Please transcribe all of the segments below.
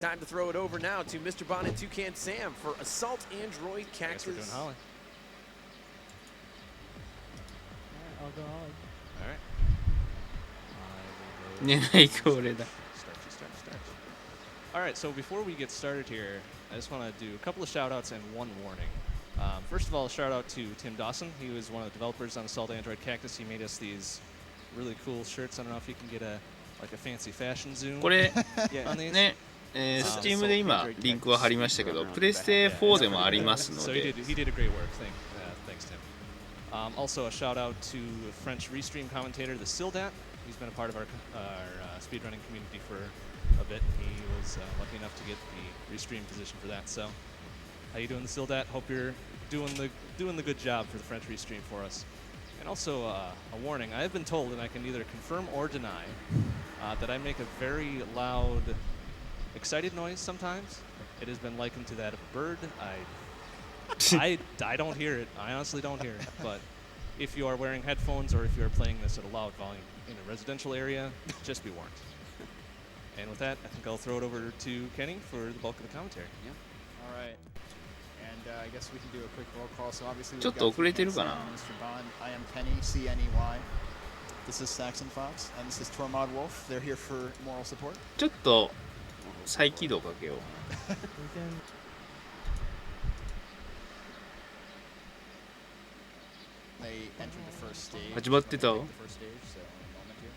Time to throw it over now to MrBond and TucanSam for Assault Android Cactus. We're doing Holly. I'll go Holly. Alright. Alright, so before we get started here, I just want to do a couple of shout outs and one warning. First of all, a shout out to Tim Dawson. He was one of the developers on Assault Android Cactus. He made us these really cool shirts. I don't know if you can get a fancy fashion zoom これ on these. ね、Steam で今リンクは貼りましたけど、プレステ4でもありますの So で。 he did a great work. Thanks, Tim. Also, a shout out to French Restream commentator, the Sildat. He's been a part of our speedrunning community for a bit. He was lucky enough to get the Restream position for that. So, how you doing, the Sildat? Hope you're doing the good job for the French Restream for us. And also a warning: I have been told, and I can neither confirm or deny, that I make a very loud, excited noise sometimes. It has been likened to that of a bird. I don't hear it. I honestly don't hear it. But if you are wearing headphones or if you are playing this at a loud volume in a residential area, just be warned. And with that, I think I'll throw it over to Kenny for the bulk of the commentary. Yeah. All right. And I guess we can do a quick roll call. So obviously we've ちょっ got と遅れてるかな。 MrBond. I am Kenny, C-N-E-Y. This is Saxon Fox, and this is Tormod Wolf. They're here for moral support. ちょっと再起動かけよう。 We can. They entered the first stage. 始まってた。 The first stage, so in a moment here.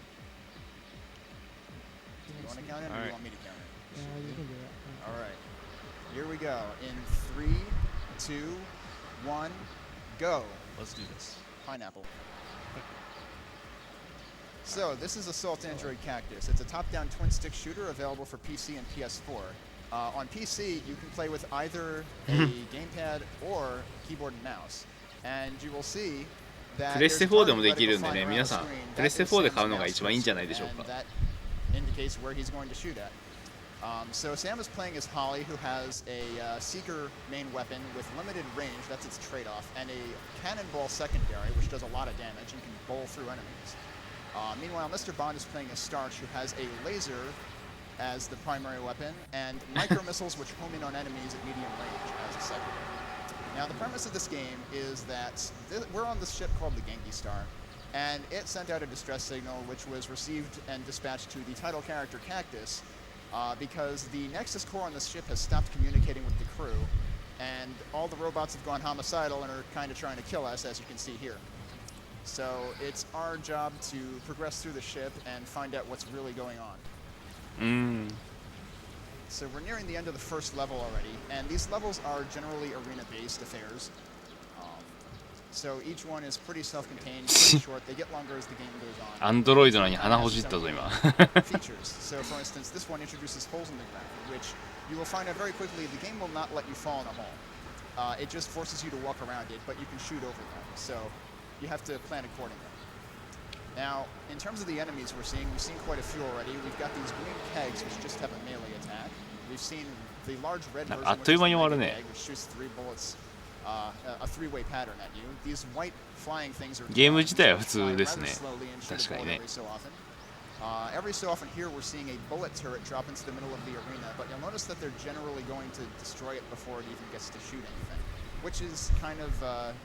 Do you want to count it, or do you want me to count it? Yeah, you can do that. All right. Here we go. In 3, 2, 1, go. Let's do this. Pineapple. So this is Assault Android Cactus. It's a top-down twin-stick shooter available for PC and PS4. On PC, you can play with either a gamepad or keyboard and mouse. And you will see that プレステ there's a 4でもできるんで target ね、 flying 皆 around さん the screen. プレステ That is 4で買うの Sam's が mouse 一番いいんじゃないでしょう cursor, か。 and that indicates where he's going to shoot at. So Sam is playing as Holly, who has a Seeker main weapon with limited range, that's its trade-off, and a Cannonball secondary, which does a lot of damage and can bowl through enemies. Meanwhile, MrBond is playing as Starch, who has a laser as the primary weapon, and micro-missiles which home in on enemies at medium range as a secondary. Now, the premise of this game is that we're on this ship called the Genki Star, and it sent out a distress signal which was received and dispatched to the title character Cactus, because the Nexus core on this ship has stopped communicating with the crew, and all the robots have gone homicidal and are kind of trying to kill us, as you can see here. So it's our job to progress through the ship and find out what's really going on. うーん。 So we're nearing the end of the first level already, and these levels are generally arena-based affairs. So each one is pretty self-contained, pretty short. They get longer as the game goes on. アンドロイドなのに鼻ほじったぞ今。 Features. So for instance, this one introduces holes in the ground, which you will find out very quickly the game will not let you fall in a hole. It just forces you to walk around it, but you can shoot over them. So you have to plan accordingly. Now, in terms of the enemies we've seen quite a few already. We've got these green kegs, which just have a melee attack. We've seen the large red version, あっという間に終わる which ね。 shoots 3 bullets, a three-way pattern at you. These white flying things are ゲーム自体は普通ですね。 確かにね。 every so often. Every so often here we're seeing a bullet turret drop into the middle of the arena, but you'll notice that they're generally going to destroy it before it even gets to shoot anything, which is kind of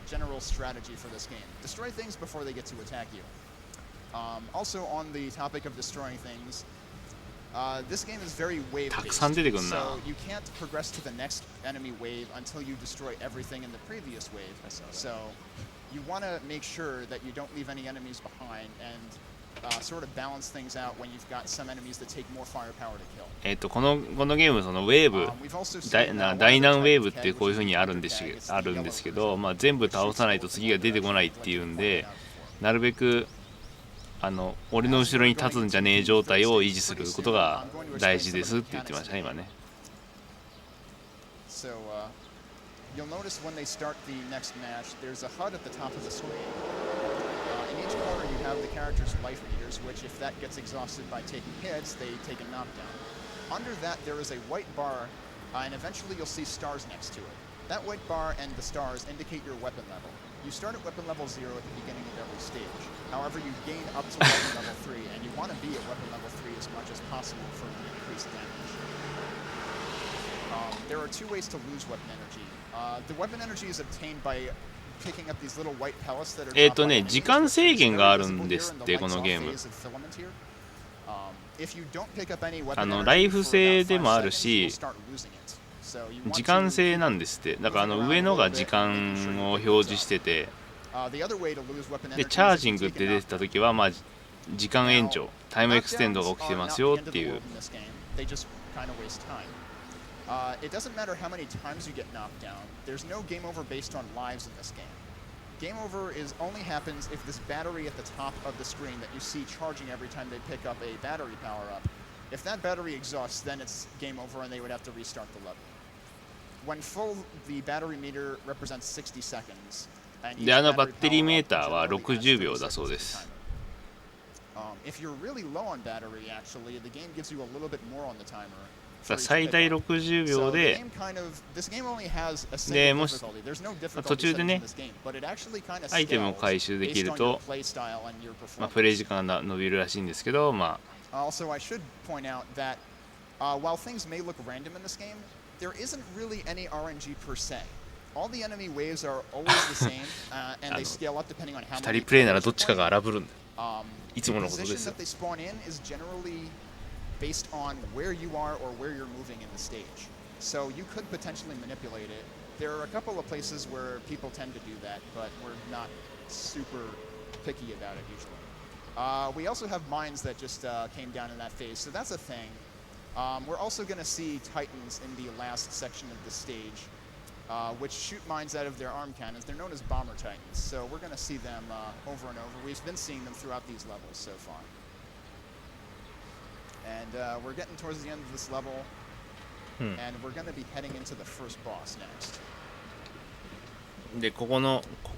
general strategy for this game. Destroy things before they get to attack you. Also on the topic of destroying things, this game is very wave-based, so you can't progress to the next enemy wave until you destroy everything in the previous wave. So you want to make sure that you don't leave any enemies behind and sort of balance things out when you've got some enemies that take more firepower to kill. このゲームそのウェーブ、大難ウェーブってこういう風にあるんですけど、まあ全部倒さないと次が出てこないっていうんで、なるべく俺の後ろに立つんじゃねえ状態を維持することが大事ですって言ってましたね今ね。So you'll notice when they start the next match, there's a HUD at the top of the screen. In each corner you have the character's life meters, which if that gets exhausted by taking hits, they take a knockdown. Under that there is a white bar, and eventually you'll see stars next to it. That white bar and the stars indicate your weapon level. You start at weapon level 0 at the beginning of every stage. However, you gain up to weapon level 3, and you want to be at weapon level 3 as much as possible for increased damage. there are two ways to lose weapon energy. The weapon energy is obtained by picking up these little white pellets that are dropped by enemies, 時間制限があるん which で is す very って visible こ here の in ゲ the ー light ム phase of filament here. If you don't pick up any weapon energy ライフ for 制 about でもあ 5る seconds, し you'll start losing it. So you want 時 to 間制 keep なんですってだから moving around 上の a が little 時 bit 間 and making sure を you pick 表 those 示 up. してて The other way to lose weapon で energy チャー is ジン if グ you っ take て a 出て knockdown. た時はまあ時間延長 Now, タイムエクステンドが knockdowns 起きて are ます not よ the っ end of て the いう world in this game. They just kind of waste time. It doesn't matter how many times you get knocked down. There's no game over based on lives in this game. Game over only happens if this battery at the top of the screen that you see charging every time they pick up a battery power up, if that battery exhausts, then it's game over and they would have to restart the level. When full, the battery meter represents 60 seconds. And each でバッ battery テリー power メー up ターは generally adds 60 30秒だそう seconds で to the す timer. If you're really low on battery, actually, the game gives you a little bit more on the timer. さあ最大60秒 So the で game kind of, this game only has a で single もし difficulty. There's no 途 difficulty 中で settings ね in this game, but it actually kind of アイテムを scales 回収でき based る on your と play style and your プレイ performance. 時間が伸びるらしいんですけどま Also, I should point out that while things may look random in this game, there isn't really any RNG per se. All the enemy waves are always the same, and they scale up depending on あ how 2 many 人プレイなら players どっ you're ちかが playing. 荒ぶるんだ い The つものことで position すよ that they spawn in is generally based on where you are or where you're moving in the stage. So you could potentially manipulate it. There are a couple of places where people tend to do that, but we're not super picky about it usually. We also have mines that just came down in that phase, so that's a thing. We're also going to see Titans in the last section of the stage, which shoot mines out of their arm cannons. They're known as Bomber Titans, so we're going to see them over and over. We've been seeing them throughout these levels so far. And we're getting towards the end of this level, and we're going to be heading into the first boss next. でここ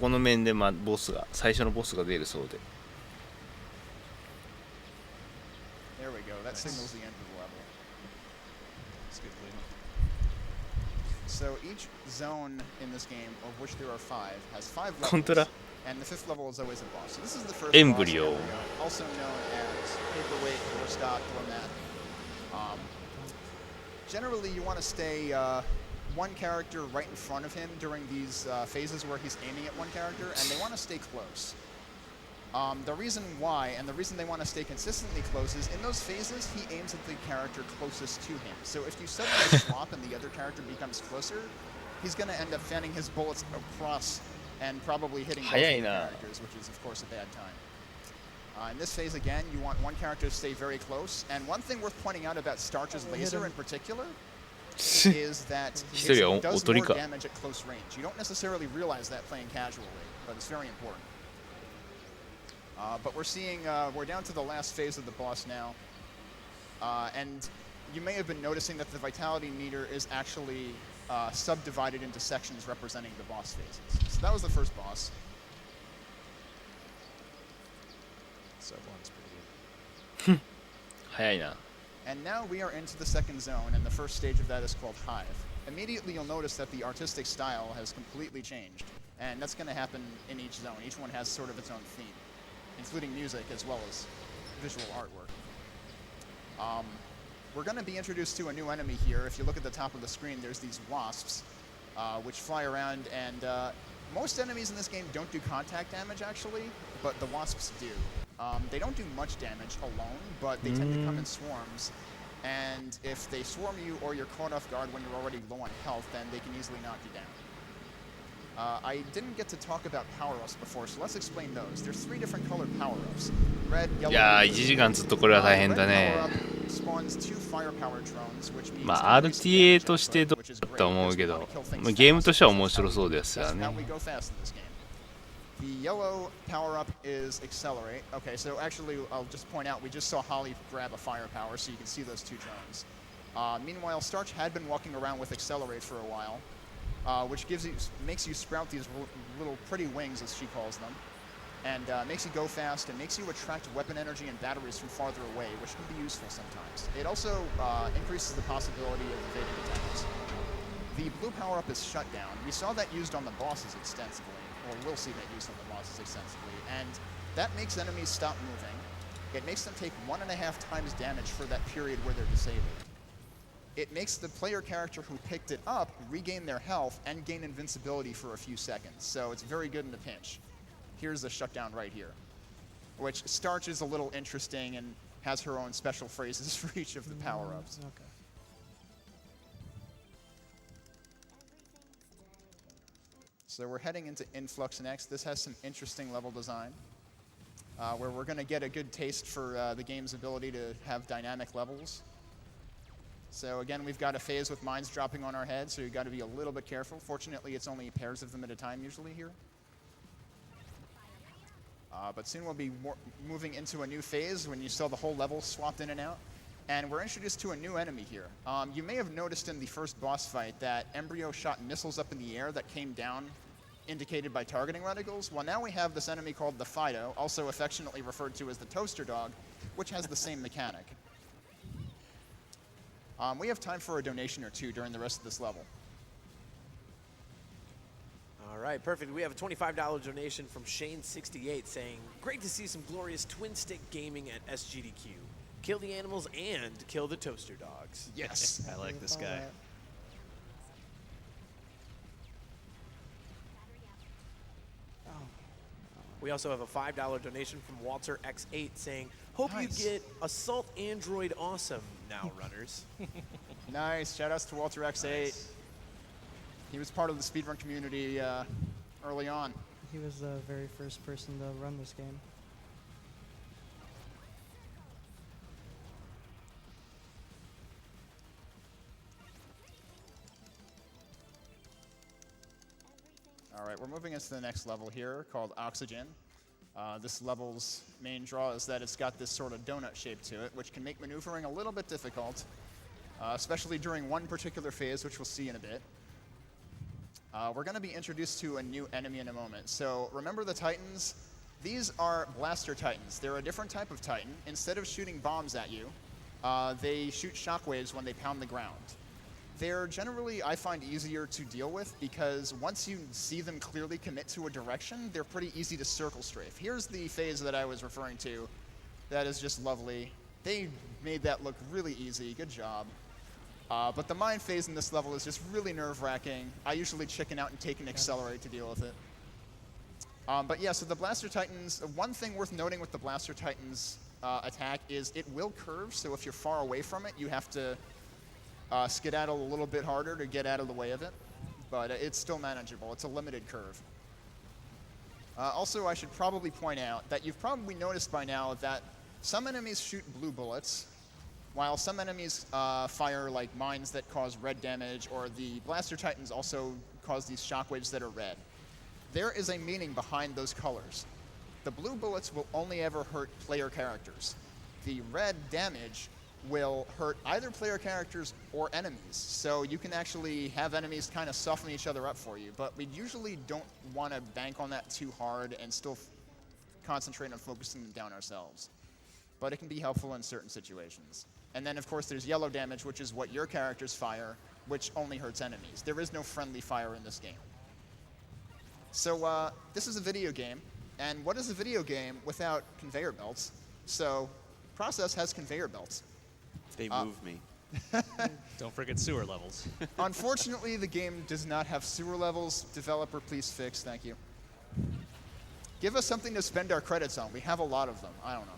の面でボスが最初のボスが出るそうで There we go. That signals the end of the level. It's good clean. So each zone in this game, of which there are 5, has 5 本当だ levels, and the 5th level is always a boss. So this is the first Embryo. boss, also known as Paperweight, Doorstop, Doormat. Generally, you want to stay one character right in front of him during these phases where he's aiming at one character, and they want to stay close. The reason why, and the reason they want to stay consistently close, is in those phases, he aims at the character closest to him. So if you suddenly swap and the other character becomes closer, he's going to end up fanning his bullets across and probably hitting both of the characters, which is, of course, a bad time. In this phase, again, you want one character to stay very close. And one thing worth pointing out about Starch's laser in particular is that it does more damage at close range. You don't necessarily realize that playing casually, but it's very important. But we're down to the last phase of the boss now. And you may have been noticing that the vitality meter is actually subdivided into sections representing the boss phases. So that was the first boss. Sub 1's pretty good. 早いな And now we are into the second zone, and the first stage of that is called Hive. Immediately you'll notice that the artistic style has completely changed. And that's going to happen in each zone. Each one has sort of its own theme, including music as well as visual artwork. We're going to be introduced to a new enemy here. If you look at the top of the screen, there's these wasps, which fly around, and most enemies in this game don't do contact damage, actually, but the wasps do. They don't do much damage alone, but they tend to come in swarms, and if they swarm you or you're caught off guard when you're already low on health, then they can easily knock you down. I didn't get to talk about power-ups before, so let's explain those. There's 3 different colored power-ups. Red, yellow, いやー and 1 blue. 時間ずっとこれは大変だね Red power-up spawns 2 firepower drones, which means まあ increased RTA damage として output, ど which う is だ great と思う because け we ど wanna kill things まあゲームとしては fast. 面白そうですよ That's ね how we go fast in this game. The yellow power-up is Accelerate. Okay, so actually, I'll just point out, we just saw Holly grab a firepower, so you can see those 2 drones. Meanwhile, Starch had been walking around with Accelerate for a while, which makes you sprout these little pretty wings, as she calls them, and makes you go fast and makes you attract weapon energy and batteries from farther away, which can be useful sometimes. It also increases the possibility of evading attacks. The blue power-up is Shut Down. We saw that used on the bosses extensively, or we'll see that used on the bosses extensively, and that makes enemies stop moving. It makes them take 1.5 times damage for that period where they're disabled. it makes the player character who picked it up regain their health and gain invincibility for a few seconds. So it's very good in a pinch. Here's the shutdown right here, which Starch is a little interesting and has her own special phrases for each of the power-ups. Okay. So we're heading into Influx next. This has some interesting level design, where we're going to get a good taste for the game's ability to have dynamic levels. So again, we've got a phase with mines dropping on our head, so you've got to be a little bit careful. Fortunately, it's only pairs of them at a time usually here. But soon we'll be moving into a new phase when you saw the whole level swapped in and out. And we're introduced to a new enemy here. You may have noticed in the first boss fight that Embryo shot missiles up in the air that came down, indicated by targeting reticles. Well, now we have this enemy called the Fido, also affectionately referred to as the Toaster Dog, which has the same mechanic. We have time for a donation or two during the rest of this level. All right, perfect. We have a $25 donation from Shane68 saying, great to see some glorious twin-stick gaming at SGDQ. Kill the animals and kill the toaster dogs. Yes. I like this guy. We also have a $5 donation from Walter X8 saying, hope Nice. you get Assault Android awesome now, runners. Nice. Shout-outs to Walter X8. Nice. He was part of the speedrun community early on. He was the very first person to run this game. All right, we're moving into the next level here called Oxygen. This level's main draw is that it's got this sort of donut shape to it, which can make maneuvering a little bit difficult, especially during one particular phase, which we'll see in a bit. We're going to be introduced to a new enemy in a moment. So remember the Titans? These are Blaster Titans. They're a different type of Titan. Instead of shooting bombs at you, they shoot shockwaves when they pound the ground. They're generally, I find, easier to deal with because once you see them clearly commit to a direction, they're pretty easy to circle strafe. Here's the phase that I was referring to. That is just lovely. They made that look really easy. Good job. But the mine phase in this level is just really nerve-wracking. I usually chicken out and take an accelerate to deal with it. But yeah, so the Blaster Titans, one thing worth noting with the Blaster Titans attack is it will curve, so if you're far away from it, you have to skedaddle a little bit harder to get out of the way of it. But it's still manageable. It's a limited curve. Also, I should probably point out that you've probably noticed by now that some enemies shoot blue bullets, while some enemies fire like mines that cause red damage, or the Blaster Titans also cause these shockwaves that are red. There is a meaning behind those colors. The blue bullets will only ever hurt player characters. The red damage will hurt either player characters or enemies. So you can actually have enemies kind of soften each other up for you, but we usually don't want to bank on that too hard and still concentrate on focusing them down ourselves. But it can be helpful in certain situations. And then, of course, there's yellow damage, which is what your characters fire, which only hurts enemies. There is no friendly fire in this game. So this is a video game, and what is a video game without conveyor belts? So Process has conveyor belts. They move me. Don't forget sewer levels. Unfortunately, the game does not have sewer levels. Developer, please fix. Thank you. Give us something to spend our credits on. We have a lot of them. I don't know.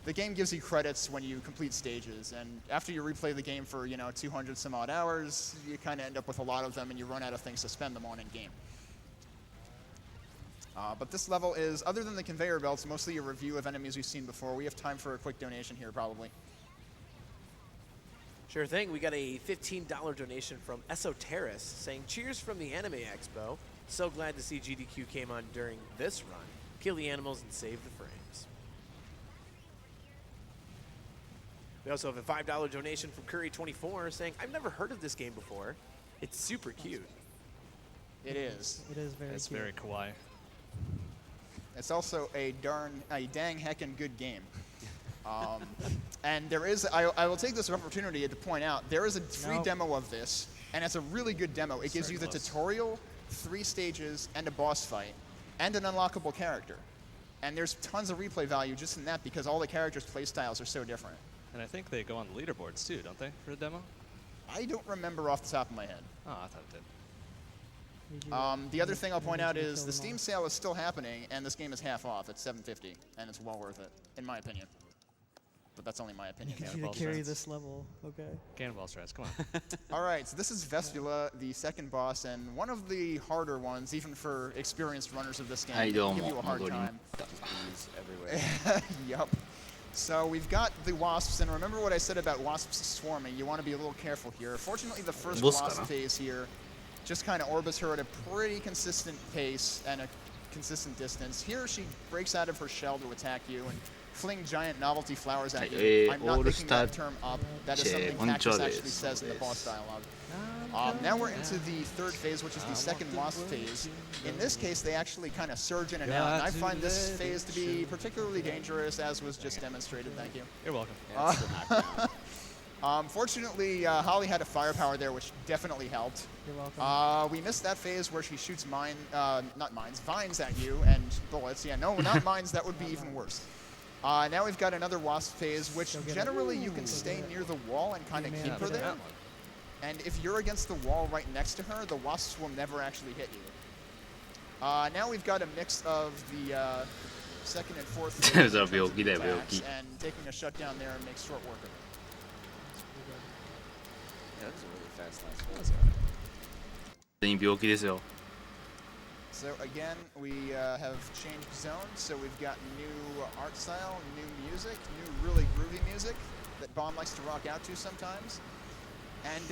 The game gives you credits when you complete stages, and after you replay the game for 200 some odd hours, you kind of end up with a lot of them, and you run out of things to spend them on in game. But this level is, other than the conveyor belts, mostly a review of enemies we've seen before. We have time for a quick donation here, probably. Sure thing. We got a $15 donation from Esoteris saying, cheers from the Anime Expo. So glad to see GDQ came on during this run. Kill the animals and save the frames. We also have a $5 donation from Curry24 saying, I've never heard of this game before. It's super cute. It is. It is very It's cute. very kawaii. It's also a dang heckin' good game. And there is, I will take this opportunity to point out, there is a free demo of this, and it's a really good demo. It gives Very you the close. tutorial, 3 stages, and a boss fight, and an unlockable character. And there's tons of replay value just in that because all the characters' playstyles are so different. And I think they go on the leaderboards too, don't they, for the demo? I don't remember off the top of my head. Oh, I thought it did. The other thing I'll point out is the Steam sale is still happening, and this game is half off. It's $7.50, and it's well worth it, in my opinion. But that's only my opinion. You need to carry this level, okay? Cannonball strats, come on. All right, so this is Vestula, the second boss, and one of the harder ones, even for experienced runners of this game. They give you a hard time. Everywhere. Yup. So we've got the wasps, and remember what I said about wasps swarming. You want to be a little careful here. Fortunately, the first wasp phase here just kind of orbits her at a pretty consistent pace and a consistent distance. Here she breaks out of her shell to attack you and fling giant novelty flowers at you. I'm not making that term up. That is something Cactus actually says in the boss dialogue. Now we're into the third phase, which is the second wasp phase. In this case, they actually kind of surge in and out, and I find this phase to be particularly dangerous, as was just demonstrated. Thank you. You're welcome. Fortunately, Holly had a firepower there, which definitely helped. You're welcome. We missed that phase where she shoots vines at you and bullets. Yeah, no, not mines. That would be even worse. Now we've got another wasp phase, which generally you can stay near the wall and kind of keep her there. And if you're against the wall right next to her, the wasps will never actually hit you. Now we've got a mix of the second and fourth phase and taking a shutdown there and makes short work of it. Yeah, that was a really fast last one. So again, we have changed zones, so we've got new art style, new music, new really groovy music that Bomb likes to rock out to sometimes. And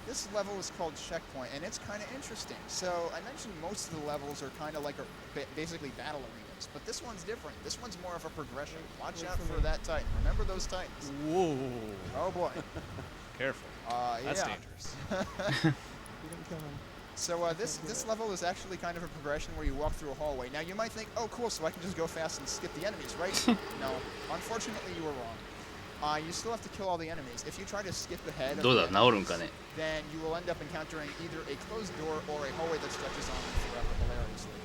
this level is called Checkpoint, and it's kind of interesting. So I mentioned most of the levels are kind of like basically battle arenas, but this one's different. This one's more of a progression. Watch out for that Titan. Remember those Titans. Whoa. Oh boy. Careful. That's dangerous. So this level is actually kind of a progression where you walk through a hallway. Now you might think, oh cool, so I can just go fast and skip the enemies, right? No, unfortunately you were wrong. You still have to kill all the enemies. If you try to skip ahead of the enemies, then you will end up encountering either a closed door or a hallway that stretches on forever hilariously.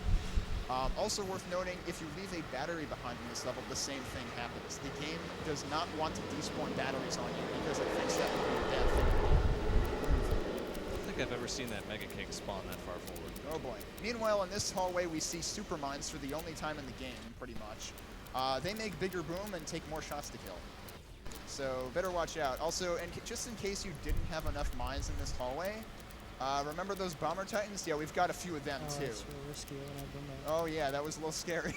Also worth noting, if you leave a battery behind in this level, the same thing happens. The game does not want to despawn batteries on you because it thinks that would be a bad thing. I don't think I've ever seen that Mega Cake spawn that far forward. Oh boy. Meanwhile, in this hallway, we see super mines for the only time in the game, pretty much. They make bigger boom and take more shots to kill. So better watch out. Also, just in case you didn't have enough mines in this hallway, remember those bomber titans? Yeah, we've got a few of them too. It's real risky when I've done that. Oh yeah, that was a little scary.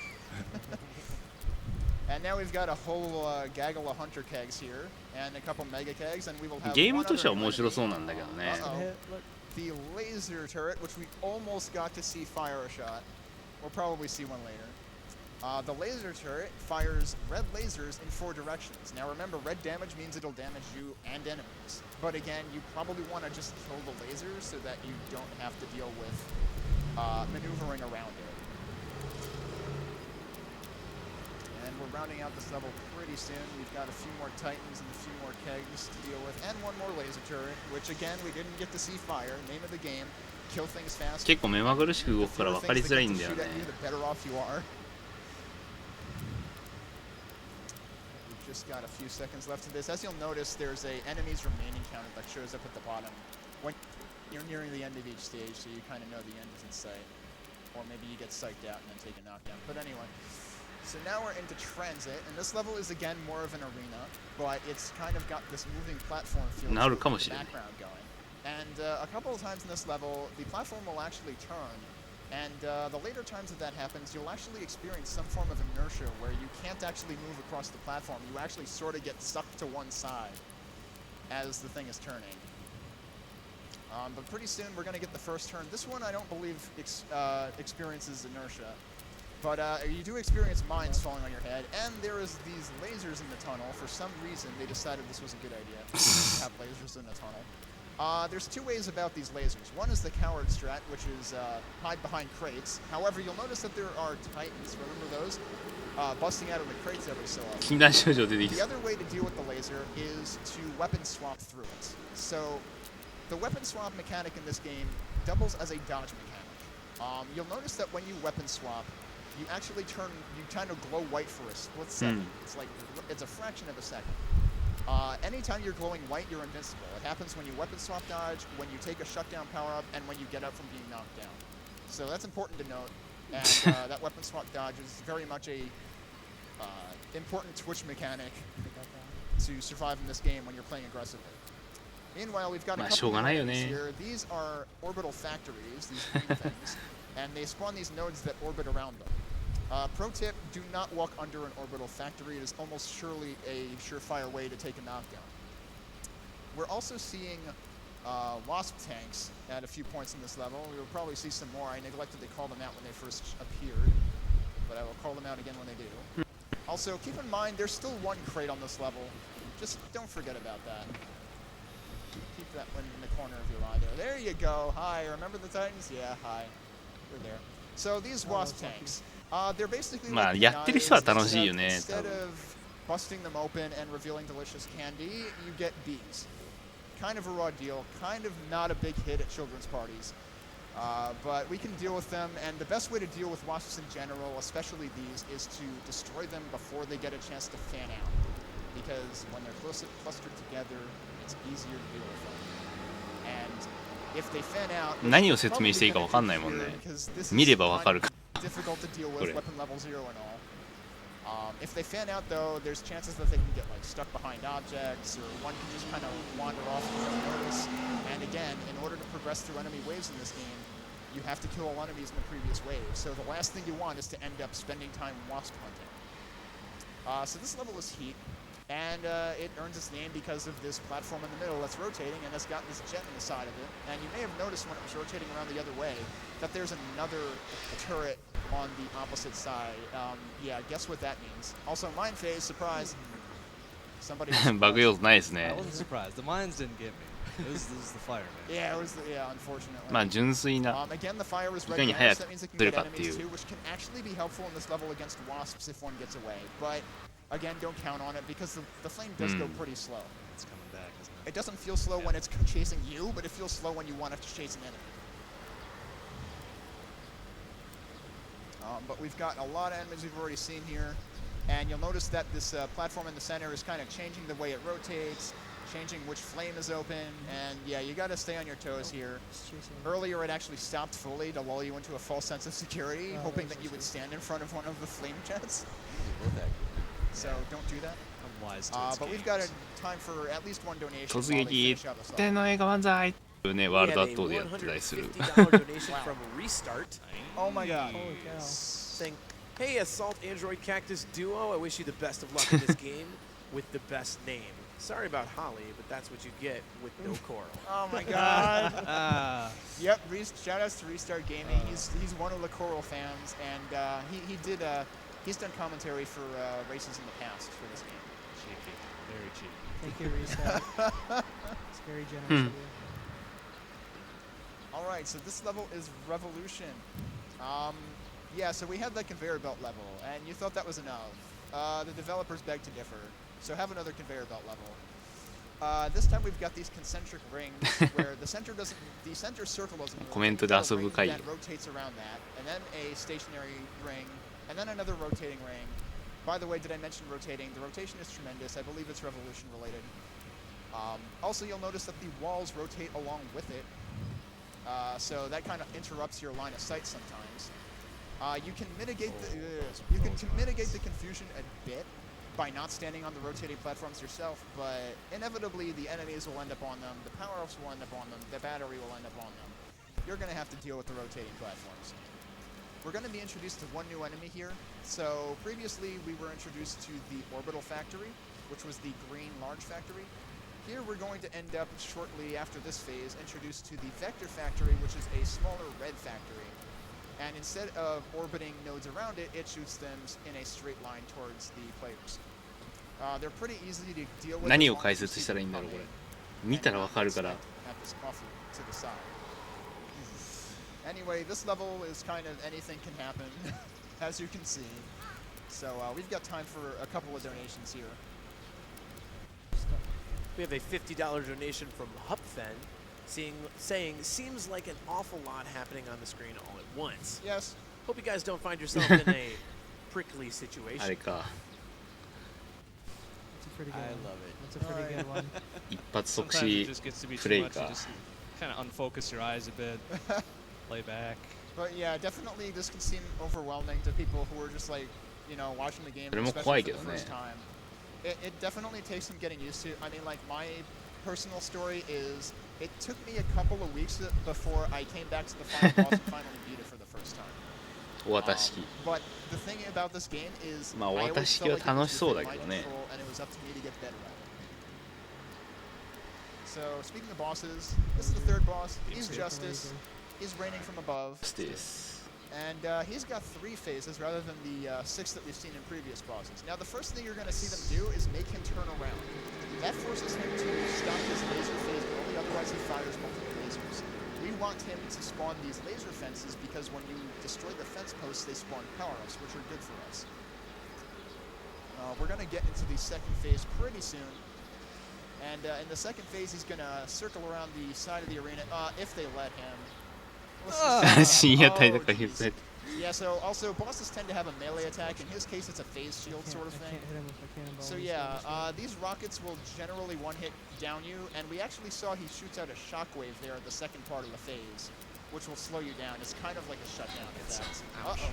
And now we've got a whole gaggle of hunter kegs here, and a couple mega kegs, and we will have one other enemy. The laser turret, which we almost got to see fire a shot. We'll probably see one later. The laser turret fires red lasers in 4 directions. Now remember, red damage means it'll damage you and enemies. But again, you probably want to just kill the lasers so that you don't have to deal with maneuvering around it. And we're rounding out this level pretty soon. We've got a few more titans and a few more kegs to deal with, and one more laser turret, which again, we didn't get to see fire. Name of the game, kill things fast. 結構目まぐるしく動くから分かりづらいんだよね。 The better off you are. Just got a few seconds left of this. As you'll notice, there's a enemies remaining counter that shows up at the bottom when you're nearing the end of each stage, so you kind of know the end is in sight. Or maybe you get psyched out and then take a knockdown. But anyway, so now we're into Transit, and this level is again more of an arena, but it's kind of got this moving platform feel to the background going. And a couple of times in this level, the platform will actually turn. And the later times that happens, you'll actually experience some form of inertia where you can't actually move across the platform. You actually sort of get sucked to one side as the thing is turning. But pretty soon we're going to get the first turn. This one I don't believe experiences inertia. But you do experience mines falling on your head, and there is these lasers in the tunnel. For some reason, they decided this was a good idea to have lasers in the tunnel. There's 2 ways about these lasers. One is the coward strat, which is hide behind crates. However, you'll notice that there are titans, remember those? Busting out of the crates every so often. The other way to deal with the laser is to weapon swap through it. So the weapon swap mechanic in this game doubles as a dodge mechanic. You'll notice that when you weapon swap, you actually you kind of glow white for a split second. It's like, it's a fraction of a second. Anytime you're glowing white, you're invincible. It happens when you weapon swap dodge, when you take a shutdown power-up, and when you get up from being knocked down. So that's important to note. And that weapon swap dodge is very much a important twitch mechanic to survive in this game when you're playing aggressively. Meanwhile, we've got a couple of enemies here. These are orbital factories, these green things, and they spawn these nodes that orbit around them. Pro tip, do not walk under an orbital factory. It is almost surely a surefire way to take a knockdown. We're also seeing wasp tanks at a few points in this level. We will probably see some more. I neglected to call them out when they first appeared, but I will call them out again when they do. Also, keep in mind, there's still one crate on this level. Just don't forget about that. Keep that one in the corner of your eye there. There you go. Hi, remember the Titans? Yeah, hi. They're there. So these wasp tanks, they're basically like instead of busting them open and revealing delicious candy, you get bees. Kind of a raw deal, kind of not a big hit at children's parties. But we can deal with them, and the best way to deal with wasps in general, especially these, is to destroy them before they get a chance to fan out. Because when they're clustered together, it's easier to deal with them. And if they fan out, 何を説明していいか分かんないもんね。見れば分かるか。 difficult to deal with, weapon level 0 and all. If they fan out though, there's chances that they can get like stuck behind objects, or one can just kind of wander off and you don't notice. And again, in order to progress through enemy waves in this game, you have to kill all enemies in the previous wave. So the last thing you want is to end up spending time wasp hunting. So this level is Heat, and it earns its name because of this platform in the middle that's rotating, and it's got this jet in the side of it. And you may have noticed when it was rotating around the other way that there's another turret on the opposite side. Yeah, guess what that means. Also, mine phase, surprise. Somebody. Bug wheels nice ね。 I wasn't surprised. The mines didn't get me. This is the fire, man. Yeah, it was. Yeah, unfortunately. まあ純粋な Again, the fire was い red かに gas, 早 so く that means it can 出る get かってい enemies う too, which can actually be helpful in this level against wasps if one gets away. But again, don't count on it because the flame does go pretty slow. It's coming back, isn't it? It doesn't feel slow when it's chasing you, but it feels slow when you want it to chase an enemy. But we've got a lot of enemies we've already seen here, and you'll notice that this platform in the center is kind of changing the way it rotates, changing which flame is open, and yeah, you got to stay on your toes here. Earlier, it actually stopped fully to lull you into a false sense of security, hoping that you would stand in front of one of the flame jets. So don't do that. I'm wise to its But we've got a time for at least one donation. 突 while they 撃 finish out this 天 level. の映画万歳ね、ワー We ルド have ア a ットでやってたりする。 $150 donation from Restart Oh my god. Holy cow. saying, "Hey, Assault Android Cactus Duo, I wish you the best of luck in this game with the best name. Sorry about Holly, but that's what you get with no coral." Oh my god. Ah, Yep, shoutouts to Restart Gaming. He's one of the Coral fans, and he's done commentary for races in the past for this game. cheeky. Very cheeky. Thank you, Restart. It's very generous of you. All right, so this level is Revolution. Yeah, so we had that conveyor belt level, and you thought that was enough. The developers beg to differ, so have another conveyor belt level. This time we've got these concentric rings where the center circle doesn't move. コメントで遊ぶ会。 That rotates around that, and then a stationary ring, and then another rotating ring. By the way, did I mention rotating? The rotation is tremendous. I believe it's Revolution related. Also, you'll notice that the walls rotate along with it, so that kind of interrupts your line of sight sometimes. You can mitigate the confusion a bit by not standing on the rotating platforms yourself, but inevitably the enemies will end up on them, the power-ups will end up on them, the battery will end up on them. You're going to have to deal with the rotating platforms. We're going to be introduced to one new enemy here. So previously we were introduced to the Orbital Factory, which was the green large factory. Here we're going to end up shortly after this phase introduced to the Vector Factory, which is a smaller red factory. And instead of orbiting nodes around it, it shoots them in a straight line towards the players. They're pretty easy to deal with. 何を解説したらいいんだろうこれ。見たらわかるから。 At this off to the side. Anyway, this level is kind of anything can happen, as you can see. So we've got time for a couple of donations here. We have a $50 donation from Hupfen, saying, "Seems like an awful lot happening on the screen all at once. Yes. Hope you guys don't find yourself in a prickly あれ situation." か。pretty good I one. love it. That's a pretty good one. 一発即 Sometimes it 死 just gets to be プ too レイ much. You か just kind of unfocus your eyes a bit, lay back. But yeah, definitely this can seem overwhelming to people who are just like, you know, watching the game, それも especially 怖い for け the どね first time. It definitely takes some getting used to. I mean, like my personal story is, it took me a couple of weeks before I came back to the final boss and finally beat it for the first time. お渡し機 But the thing about this game is, まあお I 渡 always し機 felt は like it 楽 was しそうだ within け my どね control, and it was up to me to get better at it. So speaking of bosses, this is the third boss. He's Justice. He's raining from above. ステです And he's got 3 phases rather than the 6 that we've seen in previous bosses. Now, the first thing you're going to see them do is make him turn around. That forces him to stop his laser phase only, otherwise he fires multiple lasers. We want him to spawn these laser fences because when you destroy the fence posts, they spawn power-ups, which are good for us. We're going to get into the second phase pretty soon. And in the second phase, he's going to circle around the side of the arena, if they let him. Let's see. 深夜帯とか Oh, 言っ geez. て Yeah, so also bosses tend to have a melee attack. In his case, it's a phase I shield can't- sort of I thing. can't hit him with a cannonball. So He's yeah, got this these rockets will generally one-hit down you, and we actually saw he shoots out a shockwave there at the second part of the phase, which will slow you down. It's kind of like a shutdown effect. Uh-oh.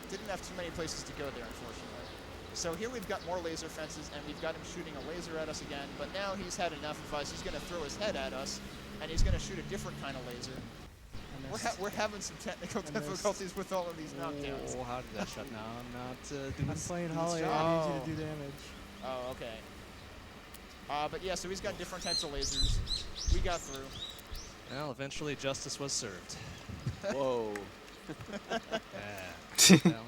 Didn't have too many places to go there, unfortunately. So here we've got more laser fences, and we've got him shooting a laser at us again, but now he's had enough of us. He's going to throw his head at us, and he's going to shoot a different kind of laser. I missed. We're having some technical missed. difficulties with all of these knockdowns. Oh, how did that shut down? Not I'm playing Holly. job. I need you to do damage. Oh, okay. But yeah, so he's got different types of lasers. We got through. Well, eventually justice was served. Whoa. Yeah. That one.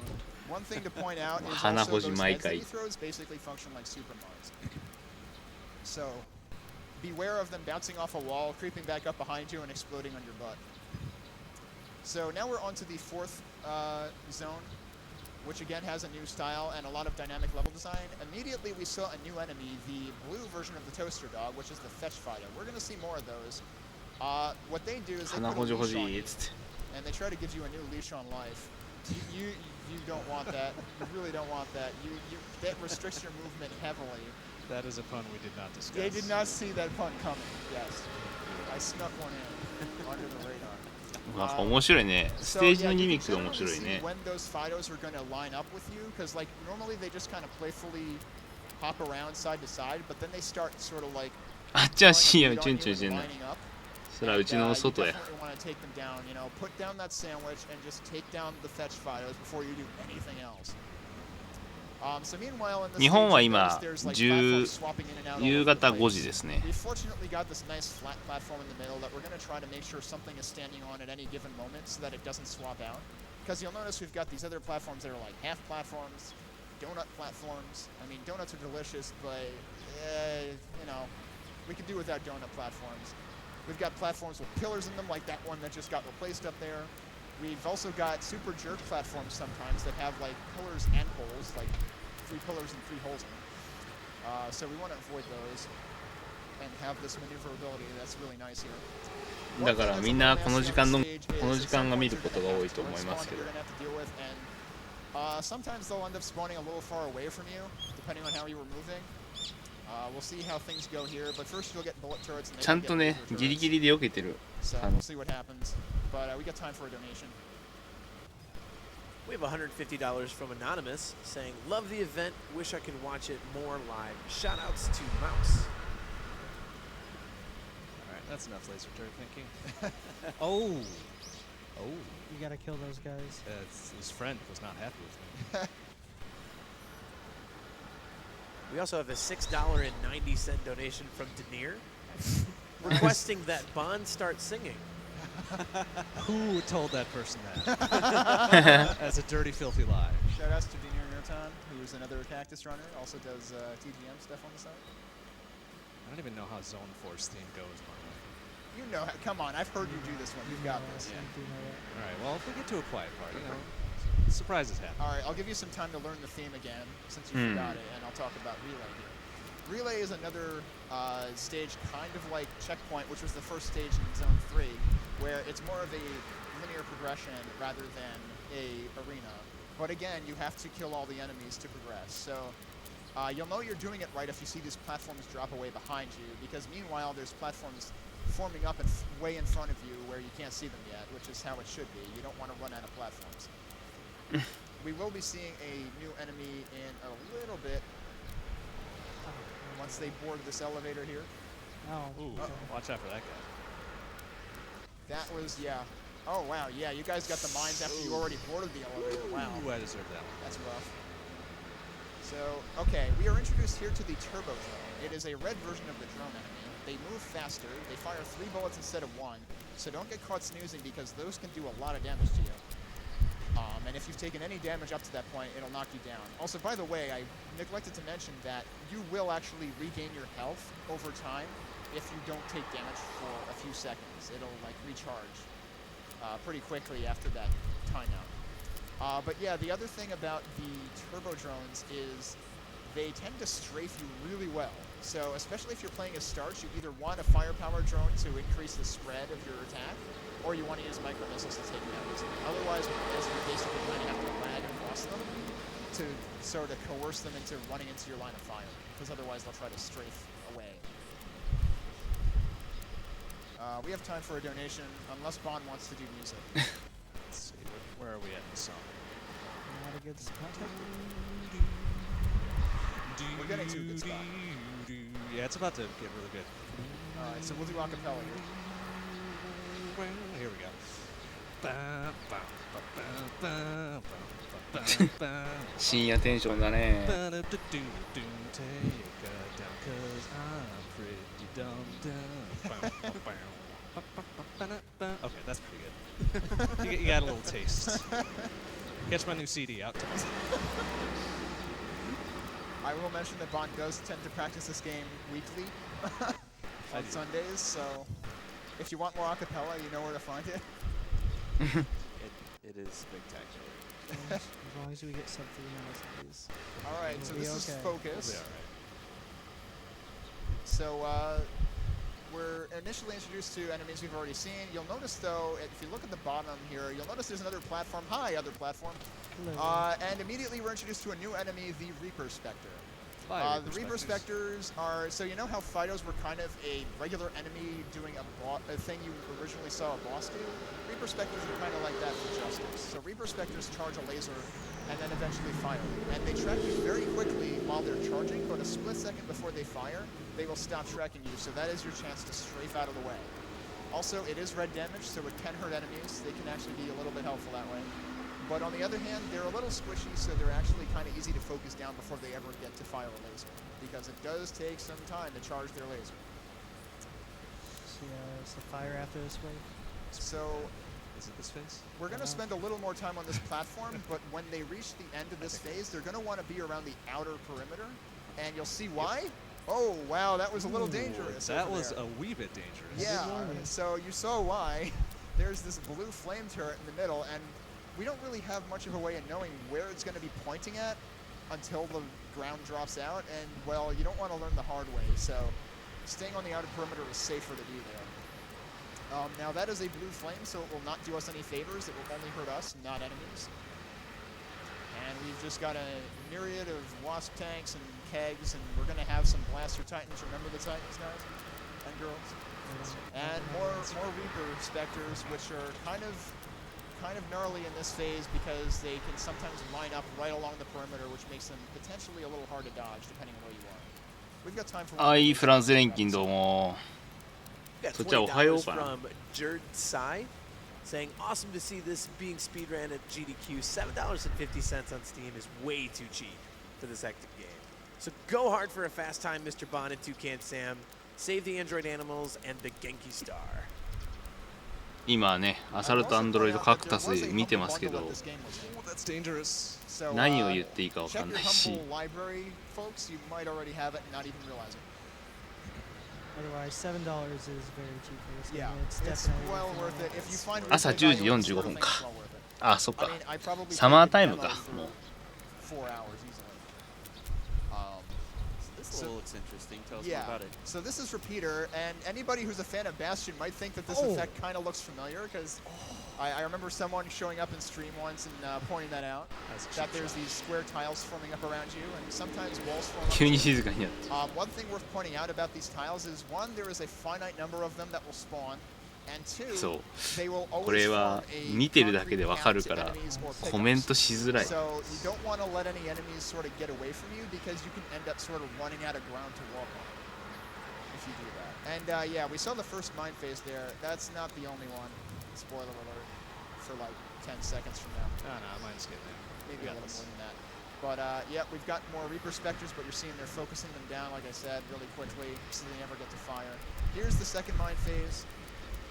One thing to point out is also 花 those 穂 heads 毎 that 回 he throws basically function like super Mars. So, beware of them bouncing off a wall, creeping back up behind you, and exploding on your butt. So now we're on to the fourth zone, which again has a new style and a lot of dynamic level design. Immediately we saw a new enemy, the blue version of the toaster dog, which is the fetch fighter. We're going to see more of those. What they do is they 花 put ほ a じほ leash じ on っ you, つって and they try to give you a new leash on life. You don't want that. You really don't want that. That restricts your movement heavily. That is a pun we did not discuss. They did not see that pun coming. Yes, I snuck one in under the radar. なんか面白いねス So テージ yeah, の you ギ can ミックが generally 面白い see ね when those Fidos are going to line up with you, because like normally they just kind of playfully hop around side to side, but then they start sort of like あっちは throwing a 深夜 beat に on チュン you チュンしてん and の lining up. それはうちの You 外や definitely want to take them down. You know, put down that sandwich and just take down the fetch Fidos before you do anything else. So meanwhile, in this 日本は stage, 今 there's like 10 platforms swapping in and out all 夕 over the 方 place. 5時ですね We fortunately got this nice flat platform in the middle that we're going to try to make sure something is standing on at any given moment so that it doesn't swap out. Because you'll notice we've got these other platforms that are like half platforms, donut platforms. I mean, donuts are delicious, but, you know, we could do without donut platforms. We've got platforms with pillars in them, like that one that just got replaced up there. We've also got super jerk platforms sometimes that have like pillars and holes, like 3 pillars and 3 holes in them. So we want to avoid those and have this maneuverability. That's really nice here. だからみんなこの時間が見ることが多いと思いますけど Sometimes they'll end up spawning a little far away from you, depending on how you were moving. We'll see how things go here, but first you'll get bullet turrets and ちゃんとね then ギリギリで避けてる So we'll see what happens. But we got time for a donation. We have $150 from Anonymous saying, love the event, wish I could watch it more live. Shout outs to Mouse. All right, that's enough laser turret thinking. Oh. You gotta kill those guys. His friend was not happy with me. We also have a $6.90 donation from Denier requesting that Bond start singing. Who told that person that? As a dirty, filthy lie. Shout outs to Denier Nurtan, who is another Cactus runner, also does TGM stuff on the side. I don't even know how Zone Force theme goes, by the way. You know, come on, I've heard you do this one. You've got this. I do know that. All right, well, if we get to a quiet part, you know, surprises happen. All right, I'll give you some time to learn the theme again, since you forgot it, and I'll talk about Relay here. Relay is another stage kind of like Checkpoint, which was the first stage in Zone 3, where it's more of a linear progression rather than a arena. But again, you have to kill all the enemies to progress. So You'll know you're doing it right if you see these platforms drop away behind you, because meanwhile there's platforms forming up and way in front of you where you can't see them yet, which is how it should be. You don't want to run out of platforms. We will be seeing a new enemy in a little bit once they board this elevator here. Oh. Ooh, watch out for that guy. That was, yeah. Oh, wow, yeah, you guys got the mines after you already boarded the elevator. Wow. Ooh, I deserve that one. That's rough. So, okay, we are introduced here to the turbo drone. It is a red version of the drone enemy. They move faster, they fire 3 bullets instead of 1, so don't get caught snoozing because those can do a lot of damage to you. And if you've taken any damage up to that point, it'll knock you down. Also, by the way, I neglected to mention that you will actually regain your health over time if you don't take damage for a few seconds. It'll, like, recharge pretty quickly after that timeout. But yeah, the other thing about the turbo drones is they tend to strafe you really well. So especially if you're playing as starch, you either want a firepower drone to increase the spread of your attack, or you want to use micro missiles to take them out easily. Otherwise, you basically kind of have to lag across them to sort of coerce them into running into your line of fire, because otherwise they'll try to strafe away. We have time for a donation, unless Bond wants to do music. Let's see, where are we at in the song? Not a good spot. We're getting to a good spot. Yeah, it's about to get really good. Alright, so we'll do acapella here. Here we go.深夜テンションだね。 Okay, that's pretty good. You got a little taste. Catch my new CD out. I will mention that Bond does tend to practice this game weekly on Sundays, so if you want more acapella, you know where to find it. It is spectacular. As long as we get sub 3 minutes, please. Alright, so We'll be this is okay. Focus. We'll be alright. So, we're initially introduced to enemies we've already seen. You'll notice, though, if you look at the bottom here, you'll notice there's another platform. Hi, other platform. Hello. And immediately we're introduced to a new enemy, the Reaper Spectre. Bye, The Reaper Spectres are, so you know how Fidos were kind of a regular enemy doing a thing you originally saw a boss do? Reaper Spectres are kind of like that for Justice. So Reaper Spectres charge a laser and then eventually fire. And they track you very quickly while they're charging, but a split second before they fire, they will stop tracking you, so that is your chance to strafe out of the way. Also, it is red damage, so it can hurt enemies. They can actually be a little bit helpful that way. But on the other hand, they're a little squishy, so they're actually kind of easy to focus down before they ever get to fire a laser, because it does take some time to charge their laser. So, it's the fire after this wave. So Is it this phase? we're going to spend a little more time on this platform, but when they reach the end of this phase, they're going to want to be around the outer perimeter, and you'll see why. Oh, wow, that was a little dangerous. That over was there. a wee bit dangerous. Yeah, so you saw why. There's this blue flame turret in the middle, and we don't really have much of a way of knowing where it's going to be pointing at until the ground drops out, and, well, you don't want to learn the hard way, so staying on the outer perimeter is safer to do there. Now, that is a blue flame, so it will not do us any favors. It will only hurt us, not enemies. And we've just got a myriad of Wasp tanks and kegs, and we're going to have some Blaster Titans. Remember the Titans, guys and girls? And more Reaper Spectres, which are kind of gnarly in this phase because they can sometimes line up right along the perimeter, which makes them potentially a little hard to dodge depending on where you are. We've got time for あ、いいフランス連勤どうも。 Yeah, そっちはおはよう $20 かな。 from Jerd Sai saying, awesome to see this being speedran at GDQ. $7.50 on Steam is way too cheap for this hectic game. So go hard for a fast time, MrBond and TucanSam. Save the Android animals and the Genki Star. 今ね、アサルトアンドロイドカクタス見てますけど、 Oh, that's dangerous. So, 何を言っていいかわか check ん your ないし。 humble library, folks. You might already have it and not even realize it. Otherwise, $7 is very cheap for this Yeah, game. It's it's definitely well worth it. If you find 朝 replay 10時 value, it's 45 worth 分 it. か。 It's well worth it. あ、そっか。 I mean, I probably サマー played タイ the ムか demo for もう。 4 hours easily. So- looks interesting. Tell us Yeah. more about it. So this is Repeater, and anybody who's a fan of Bastion might think that this effect kind of looks familiar, because I remember someone showing up in stream once and pointing that out, That's a that cheap there's shot. these square tiles forming up around you, and sometimes walls form up. 急に静かになって One thing worth pointing out about these tiles is, one, there is a finite number of them that will spawn, and two, そう they will こ always れ form は a 見てるだけ concrete でわかる count か to ら enemies or コメン pickups. トしづらい So you don't want to let any enemies sort of get away from you, because you can end up sort of running out of ground to walk on if you do that. And yeah, we saw the first mine phase there. That's not the only one. Spoiler alert for like 10 seconds from now. Oh, no, mine's getting there. Maybe a Yeah, little that's- more than that. But yeah, we've got more Reaper Spectres, but you're seeing they're focusing them down, like I said, really quickly, so they never get to fire. Here's the second mine phase.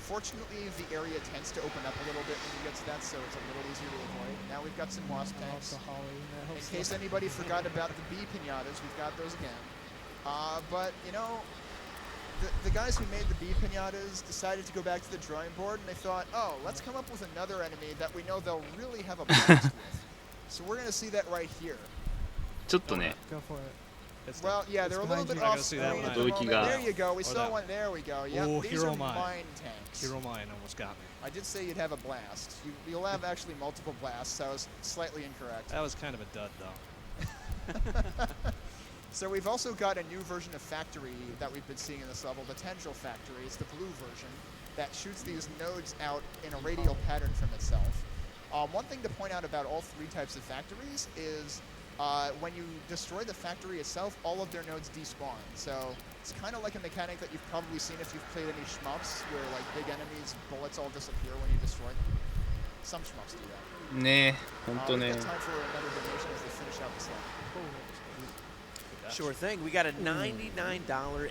Fortunately, the area tends to open up a little bit when you get to that, so it's a little easier to avoid. Now we've got some Wasp That helps tanks. the Holly. That In helps case the- anybody forgot about the bee pinatas, we've got those again. But, you know, the guys who made the bee pinatas decided to go back to the drawing board, and they thought, oh, let's come up with another enemy that we know they'll really have a blast with. So we're going to see that right here. ちょっとね Go for it. It's Well, yeah, they're a little behind bit you. I off gotta see screen that at one. the moment. Doki-ga. There you go. We Oh, saw that one. There we go. Yep, Oh, these Hero are Mine. mine tanks. Hero Mine almost got me. I did say you'd have a blast. You'll have actually multiple blasts. So I was slightly incorrect. That was kind of a dud, though. So we've also got a new version of Factory that we've been seeing in this level, the Tendril Factory. It's the blue version that shoots these nodes out in a radial pattern from itself. One thing to point out about all three types of factories is when you destroy the factory itself, all of their nodes despawn. So it's kind of like a mechanic that you've probably seen if you've played any shmups, where like big enemies' bullets all disappear when you destroy them. Some shmups do that. ねほんと We've ね got time for another donation as they finish out this level. Sure thing. We got a $99.99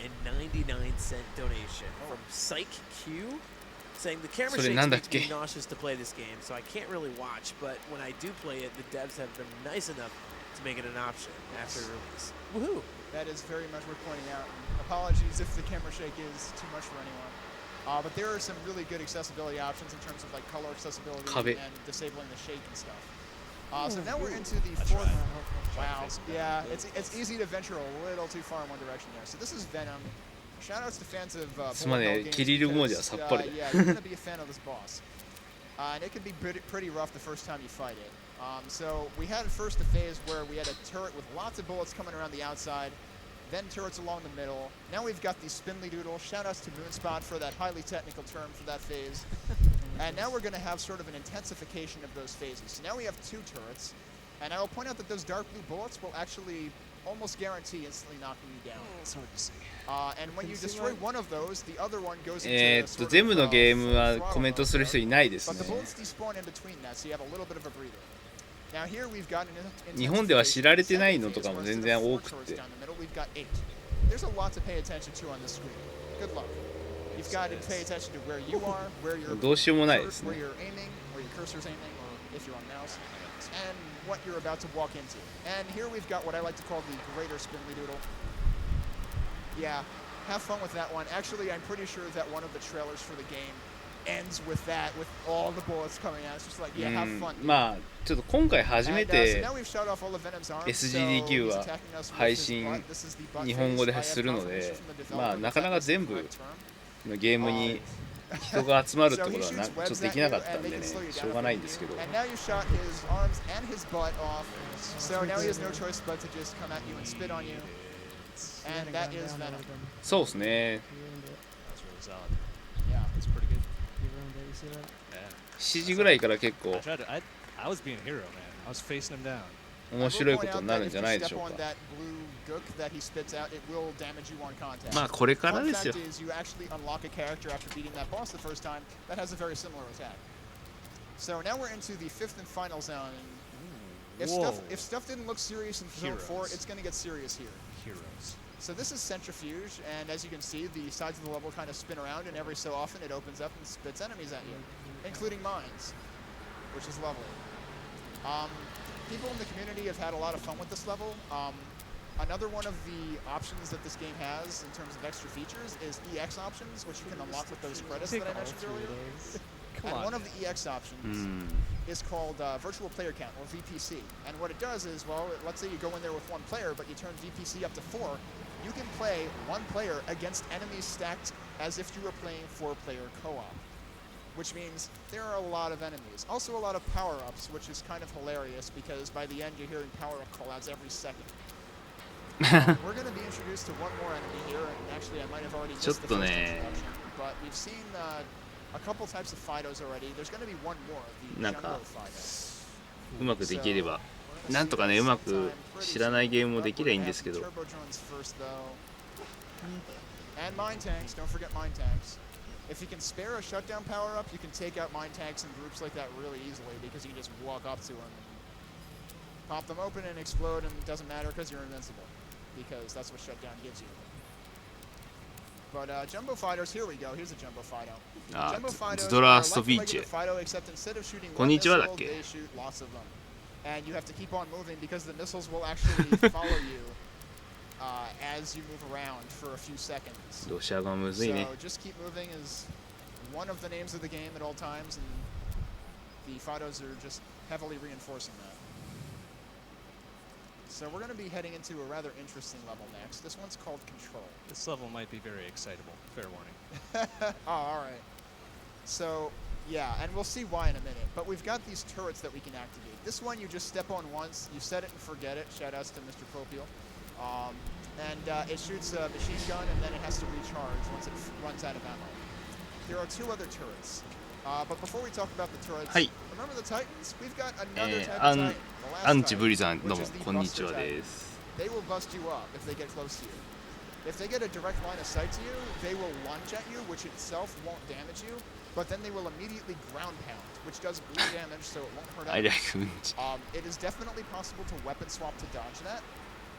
donation from Psych Q, saying the camera それ shakes なんだっ makes け me nauseous to play this game, so I can't really watch. But when I do play it, the devs have been nice enough to make it an option after release. Woohoo! That is very much worth pointing out. And apologies if the camera shake is too much for anyone. But there are some really good accessibility options in terms of like color accessibility 壁 and disabling the shake and stuff. So now we're into the I fourth. tried. Wow. Face it Yeah, down. it's easy to venture a little too far in one direction there. So this is Venom. Shoutouts to fans of すまねえ bullet hell games キリル文字は because, さっぱり yeah, you're gonna be a fan of this boss. And it can be pretty rough the first time you fight it. So we had first a phase where we had a turret with lots of bullets coming around the outside, then turrets along the middle. Now we've got the spindly doodle. Shoutouts to MrBond for that highly technical term for that phase. And now we're going to have sort of an intensification of those phases. So now we have two turrets. And I will point out that those dark blue bullets will actually almost guarantee instantly knocking you down. It's hard to see. And when you destroy one of those, the other one goes え into ーっと sort of, 全部のゲーム full は throttle コメント mode する人 there. いないです But the ね bullets despawn in between that, so you have a little bit of a breather. Now here we've got an 日本では知られてないのと intensification. かも全然多く Four て turrets down the middle, we've got 8. There's a lot to pay attention to on this screen. Good luck. You've got to pay attention to where you are, where your どうしようもないです where ね you're aiming, where your cursor's aiming, or if you're on mouse, and what you're about to walk into. And here we've got what I like to call the greater spindly doodle. Yeah, have fun with that one. Actually, I'm pretty sure that one of the trailers for the game ends with that, with all the bullets coming out. It's just like, yeah, う have ん fun. まあちょっと今回初め And, so て now we've shot off all of Venom's arms, SGDQ so he's は attacking us with 配 his 信 butt. This is the butt 日本語 phase. で I have するので confirmation from the まあ developer なかな that か that's the 全部 correct term. のゲームに人が集まるってことはなちょっとできなかったんでねしょうがないんですけど And now you shot his arms and his butt off, so now he has no choice but to just come at you and spit on you. And that is Venom. そうですね You ruined it. That's really solid. Yeah. It's pretty good. You ruined it. You see that? Yeah. 7時ぐらいから結 I 構 tried to. I was being a hero, man. I was facing him down. 面白いことになるんじゃないでしょう If you step on か that blue gook that he spits out, it will damage you on contact. まあこれから Fun ですよ fact is you actually unlock a character after beating that boss the first time that has a very similar attack. So now we're into the fifth and final zone. And Whoa. if stuff didn't look serious in Zone 4, Heroes. it's going to get serious here. Heroes. So this is Centrifuge, and as you can see, the sides of the level kind of spin around, and every so often it opens up and spits enemies at you, including mines, which is lovely. People in the community have had a lot of fun with this level. Another one of the options that this game has in terms of extra features is EX options, which you can unlock with those credits that I mentioned earlier. And one of the EX options うん is called Virtual Player Count, or VPC. And what it does is, well, let's say you go in there with one player, but you turn VPC up to 4, you can play one player against enemies stacked as if you were playing 4-player co-op, which means there are a lot of enemies. Also a lot of power-ups, which is kind of hilarious because by the end you're hearing power-up callouts every second. We're going to be introduced to one more enemy here, and actually I might have already missed the first introduction, but we've seen a couple types of Fidos already. There's going to be one more, the Jumbo Fido. うまくできればなんとかねうまく知らないゲームもできればいいんですけど And mine tanks, don't forget mine tanks. If you can spare a shutdown power up, you can take out mine tanks in groups like that really easily because you can just walk up to them and pop them open and explode, and it doesn't matter because you're invincible, because that's what shutdown gives you. But Jumbo Fighters, here we go. Here's a Jumbo Fido. Jumbo Fidos are like a regular Fido, except instead of shooting one missile, they shoot lots of them. And you have to keep on moving because the missiles will actually follow you as you move around for a few seconds. So just keep moving is one of the names of the game at all times, and the Fidos are just heavily reinforcing that. So we're going to be heading into a rather interesting level next. This one's called Control. This level might be very excitable. Fair warning. Oh, all right. So, yeah, and we'll see why in a minute. But we've got these turrets that we can activate. This one you just step on once, you set it and forget it. Shoutouts to Mr. Popiel. It shoots a machine gun, and then it has to recharge once it runs out of ammo. There are 2 other turrets. But before we talk about the turrets, remember the Titans? We've got another type of Titan. The last Titan, which is the Buster Titan. They will bust you up if they get close to you. If they get a direct line of sight to you, they will lunge at you, which itself won't damage you, but then they will immediately ground pound, which does blue damage, so it won't hurt anyone. It is definitely possible to weapon swap to dodge that.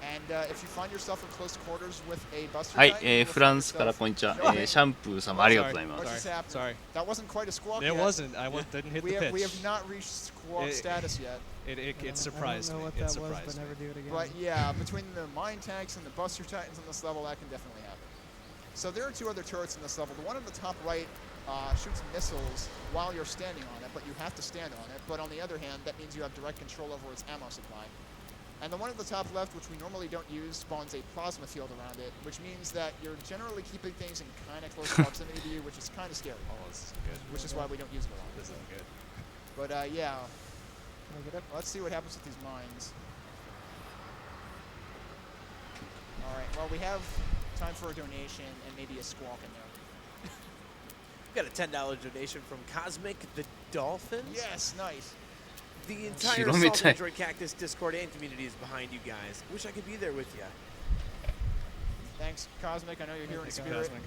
And if you find yourself in close quarters with a Buster Titan, フランスからこんにちは。シャンプー様ありがとうございます。Sorry. That wasn't quite a squawk It yet. wasn't. I didn't hit the pitch. We have not reached squawk status yet. It surprised me. It surprised me. But yeah, between the mine tanks and the Buster Titans on this level, that can definitely happen. So there are 2 other turrets in this level. The one on the top right shoots missiles while you're standing on it, but you have to stand on it. But on the other hand, that means you have direct control over its ammo supply. And the one at the top left, which we normally don't use, spawns a plasma field around it, which means that you're generally keeping things in kind of close proximity to you, which is kind of scary. Oh, this is good. Which is why we don't use it a lot. This isn't good. But yeah, let's see what happens with these mines. All right, well, we have time for a donation and maybe a squawk in there. We've got a $10 donation from Cosmic the Dolphin. Yes, nice. The entire Assault Android Cactus Discord and community is behind you guys. Wish I could be there with you. Thanks, Cosmic. I know you're here in spirit. Cosmic.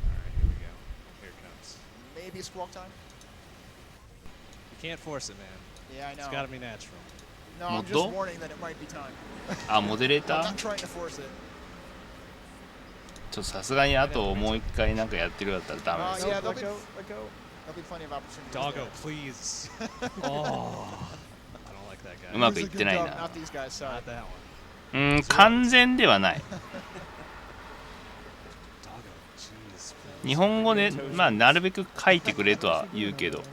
Alright, here we go. Here it comes. Maybe a squawk time? You can't force it, man. Yeah, I know. It's gotta be natural. No, I'm just warning that it might be time. モデレーター I'm not trying to force it. ちょっとさすがにあともう一回なんかやってるようだったらダメです。 Yeah, there'll be plenty of opportunities. Doggo, please. Oh, I don't like that guy. うまくいってないな。 Not these guys, sorry. Not that one. 完全ではない。 Doggo, jeez, please. 日本語でまあなるべく書いてくれとは言うけど。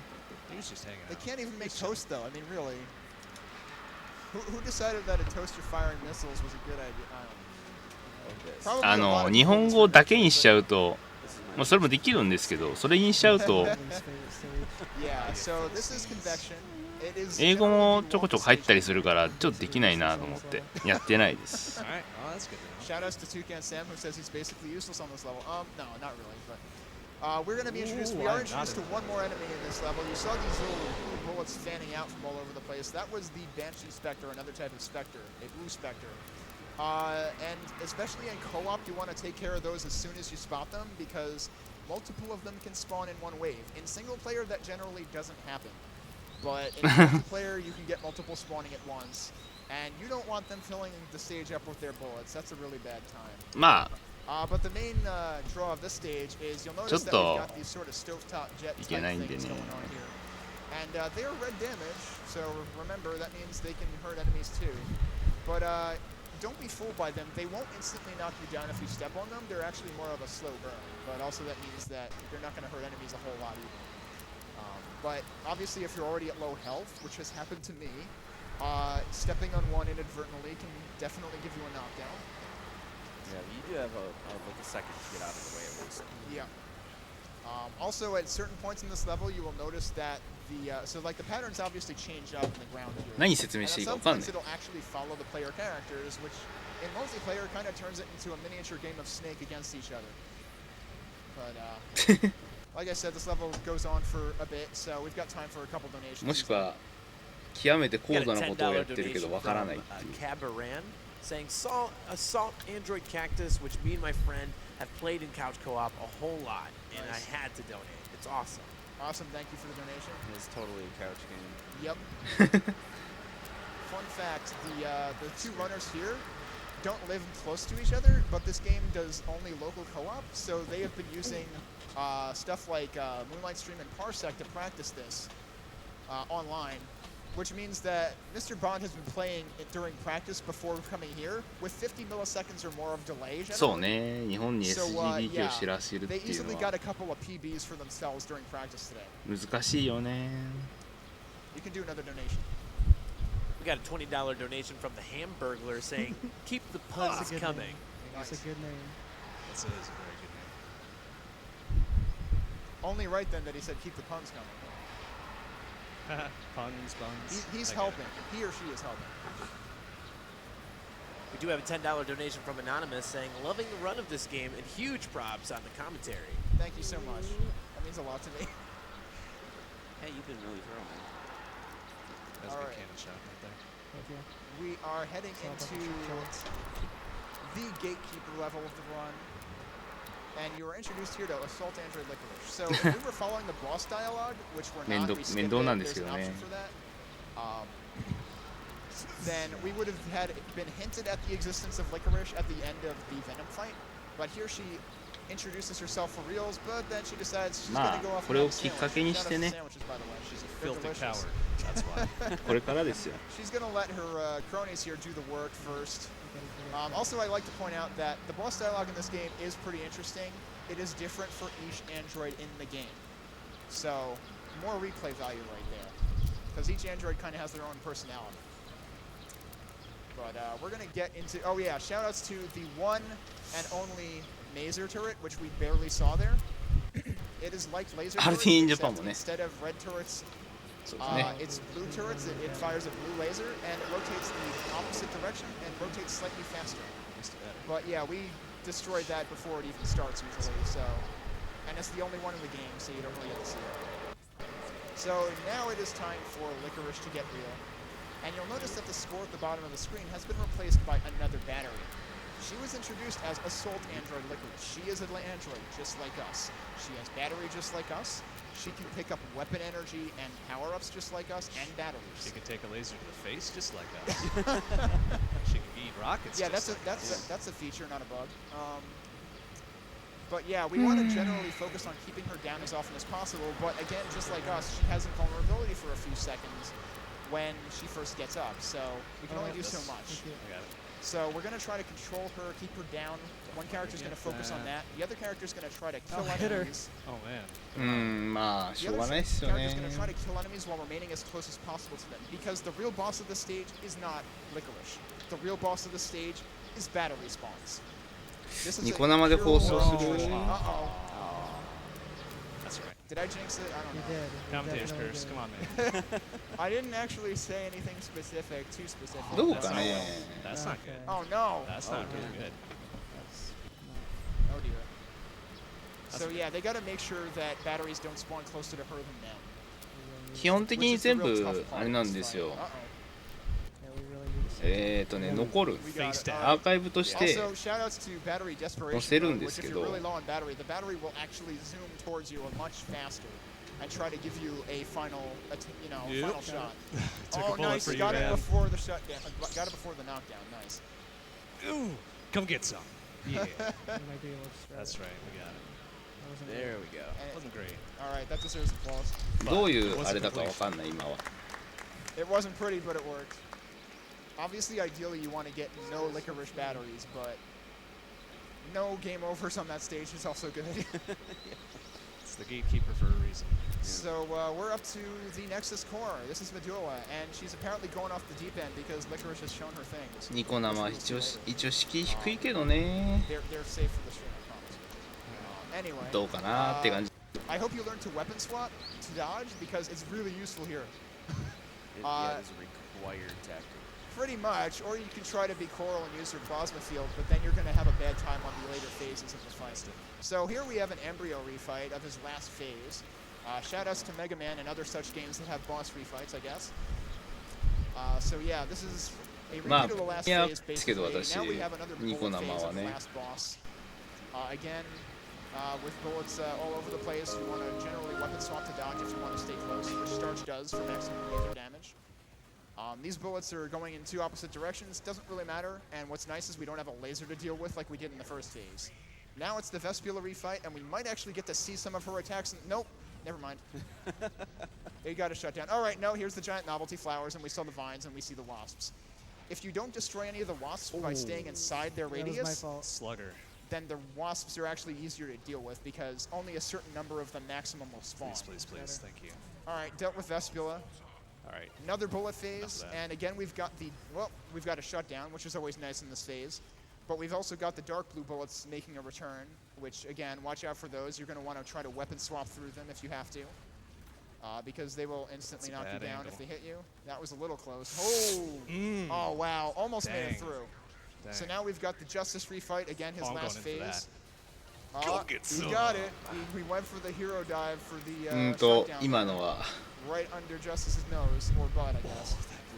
He was just hanging They out. can't even make toast though. I mean, really. Who decided that a toaster firing missiles was a good idea? I don't know. 日本語だけにしちゃうと、まあそれもできるんですけど、それにしちゃうと Yeah, so this is convection. It is 英語もちょこちょこ入ったりするからちょっとできないなと思ってやってないです。 All right, well, that's good to know. Shoutouts to TucanSam, who says he's basically useless on this level. No, not really, but we're going to be introduced. We are introduced to one more enemy in this level. You saw these little bullets fanning out from all over the place. That was the Banshee Spectre, another type of Spectre, a blue Spectre. And especially in co-op, you want to take care of those as soon as you spot them because multiple of them can spawn in one wave. In single player, that generally doesn't happen. But in multiplayer, you can get multiple spawning at once. And you don't want them filling the stage up with their bullets. That's a really bad time. まあ But the main draw of this stage is you'll notice that we've got these sort of stovetop jet type things going on here. And they are red damage, so remember, that means they can hurt enemies too. But don't be fooled by them. They won't instantly knock you down if you step on them. They're actually more of a slow burn. But also that means that they're not going to hurt enemies a whole lot either. But obviously, if you're already at low health, which has happened to me, stepping on one inadvertently can definitely give you a knockdown. Yeah, you do have like a second to get out of the way at least. Yeah. Also, at certain points in this level, you will notice that so like the patterns obviously change up in the ground here. 何説明 And してい at いか some 分かんな points い it'll actually follow the player characters, which in multiplayer kind of turns it into a miniature game of Snake against each other. But like I said, this level goes on for a bit, so we've got time for a couple donations. もしくは極めて We 高 got 度 a なことをやっ $10 てるけど donation わからない from っていう Cabaran saying assault Android Cactus, which me and my friend have played in couch co-op a whole lot, and Nice. I had to donate. It's awesome. Awesome, thank you for the donation. It's totally a couch game. Yep. Fun fact, the two runners here don't live close to each other, but this game does only local co-op, so they have been using stuff like Moonlight Stream and Parsec to practice this online, which means that MrBond has been playing it during practice before coming here with 50 milliseconds or more of delay. そうね日本に So, SGDQ を yeah, 知らせるっ they ていう easily の got は a couple of PBs for themselves during practice today. 難しいよね You can do another donation. We got a $20 donation from the Hamburglar saying, "Keep the puns That's a good coming." name. That's a good name. That's a very good Only right then that he said keep the puns coming. name. Puns, buns. He's I get it. helping. He or she is helping. We do have a $10 donation from Anonymous saying, "Loving the run of this game and huge props on the commentary." Thank you so much. That means a lot to me. Hey, you've been really throwing. That's a All good right. cannon shot right there. Thank you. We are heading It's all about into the trick shots. the gatekeeper level of the run. And you were introduced here to Assault Android Licorice. So if we were following the boss dialogue, which we're not, we skipped 面倒なんで it, す there's け an どね option for that. Then we would have been hinted at the existence of Licorice at the end of the Venom fight. But here she introduces herself for reals, but then she decides she's まあ gonna go off これを and have a きっかけに sandwich. してね Shout out to sandwiches, by the way. She's a They're filthy delicious. coward. That's why. これからですよ She's gonna let her cronies here do the work first. Okay, okay. Also, I like to point out that the boss dialogue in this game is pretty interesting. It is different for each android in the game. So, more replay value right there. Because each android kind of has their own personality. But we're going to get into... Oh yeah, shoutouts to the one and only Mazer turret, which we barely saw there. It is like laser turrets, RT in except Japan もね instead of red turrets, そうですね it's blue turrets. It fires a blue laser, and it rotates the opposite direction and rotates slightly faster. Makes it better. But yeah, we destroyed that before it even starts usually, so... And it's the only one in the game, so you don't really get to see it. So now it is time for Licorice to get real. And you'll notice that the score at the bottom of the screen has been replaced by another battery. She was introduced as Assault Android Licorice. She is an android just like us. She has battery just like us. She can pick up weapon energy and power-ups just like us, and batteries. She can take a laser to the face just like us. She can eat rockets. Yeah, just that's a feature, not a bug. But yeah, we want to generally focus on keeping her down as often as possible. But again, just like us, she has invulnerability for a few seconds when she first gets up. So we can only do so much. Thank you. I got it. So we're going to try to control her, keep her down. One character's going to focus on that. The other character's going to try to kill hit her. enemies. Oh man. うんまあ The しょう other がないっすよね character's going to try to kill enemies while remaining as close as possible to them. Because the real boss of the stage is not Licorice. The real boss of the stage is battery spawns. This is ニコ生で放送する Uh-oh. That's right. Did I jinx it? I don't You know. did. You Commentator's definitely curse. did. Come on, man. I didn't actually say anything specific, too specific. どう That's か not ね good. That's not good. Oh no! That's not really good. That's Oh dear. That's So okay. yeah, they gotta make sure that batteries don't spawn closer to her than them. 基本的 Which に is the 全 real 部 tough part あれ of なん this です fight. よ Uh-oh. Yeah, we really need to see. 残る We got it. Face down. アーカイブとして Also, shoutouts to battery 載 desperation せるん mode, で which す if け you're ど really low on battery, the battery will actually zoom towards you much faster and try to give you a final, Yep. final shot. Took a Oh, bullet nice! for you, Got it man. before the shut. Yeah, got it before the knockdown. Nice. Ooh, come get some. Yeah. You might be able to spread That's it. right. We got it. That wasn't There good. we go. And Wasn't great. all right, that deserves applause. どういうあれだかわかんない今は It wasn't pretty, but it worked. Obviously, ideally, you want to get no Licorice batteries, but no game overs on that stage is also good. It's the gatekeeper for a reason. So we're up to the Nexus core. This is Medulla, and she's apparently going off the deep end because Licorice has shown her things. ニコ生一応敷居低いけどね They're safe for the stream, I promise. Anyway, どうかなって感じ I hope you learn to weapon swap to dodge because it's really useful here. Yeah, it's a required tactic. Pretty much, or you can try to be Coral and use your plasma field, but then you're going to have a bad time on the later phases of the fight. So here we have an embryo refight of his last phase. Shoutouts to Mega Man and other such games that have boss refights, I guess. So yeah, this is a repeat of the last phase, basically. Now we have another bullet phase of the last boss. Again, with bullets all over the place, you want to generally weapon swap to dodge if you want to stay close, which Starch does for maximum laser damage. These bullets are going in two opposite directions, doesn't really matter, and what's nice is we don't have a laser to deal with like we did in the first phase. Now it's the Vespula refight, and we might actually get to see some of her attacks. Nope, never mind. They got a shutdown. All right, no, here's the giant novelty flowers, and we saw the vines, and we see the wasps. If you don't destroy any of the wasps by staying inside their That was my radius, fault. Slugger. then the wasps are actually easier to deal with because only a certain number of them maximum will spawn. Please, please. Thank you. All right, dealt with Vespula. All right. Another bullet phase, that. and again we've got we've got a shutdown, which is always nice in this phase. But we've also got the dark blue bullets making a return, which again, watch out for those. You're going to want to try to weapon swap through them if you have to, because they will instantly knock you down if they hit you. That was a little close. Oh, oh wow, almost made it through. Dang. So now we've got the Justice refight, again his I'm last going in for phase. Go get He some. got it. We went for the hero dive for the 今 shutdown のは right under Justice's nose, or butt, I guess.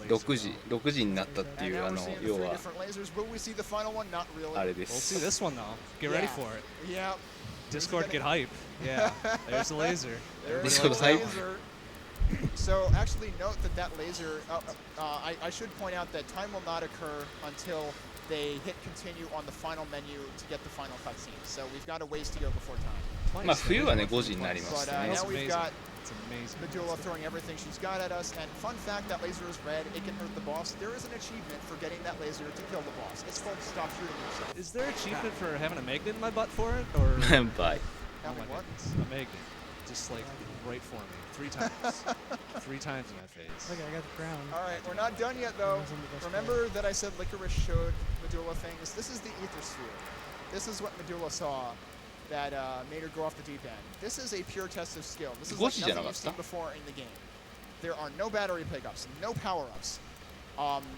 6時になったってい And う now we're seeing the 要 three は different lasers. Will we see the final one? Not really. あれで We'll see す this one though. Get ready Yeah. for it. Yeah. Discord, get hype. Yeah. There's the laser. There's Discord the hype. laser. So actually note that laser, I should point out that time will not occur until they hit continue on the final menu to get the final cutscene. So we've got a ways to go before time. まあ冬はね5時になりま But すね now we've got It's amazing. Medulla throwing everything she's got at us. And fun fact, that laser is red. It can hurt the boss. There is an achievement for getting that laser to kill the boss. It's called Stop Shooting Yourself. Is there an achievement for having a magnet in my butt for it? Or バイ oh Having my what? goodness, a magnet. Just like right for me. 3 times. 3 times in that phase. Okay, I got the crown. All right, we're not done yet, though. Remember that I said Licorice showed Medulla things? This is the Ether Sphere. This is what Medulla saw that made her go off the deep end. This is a pure test of skill. This is like nothing you've seen before in the game. There are no battery pickups, no power-ups.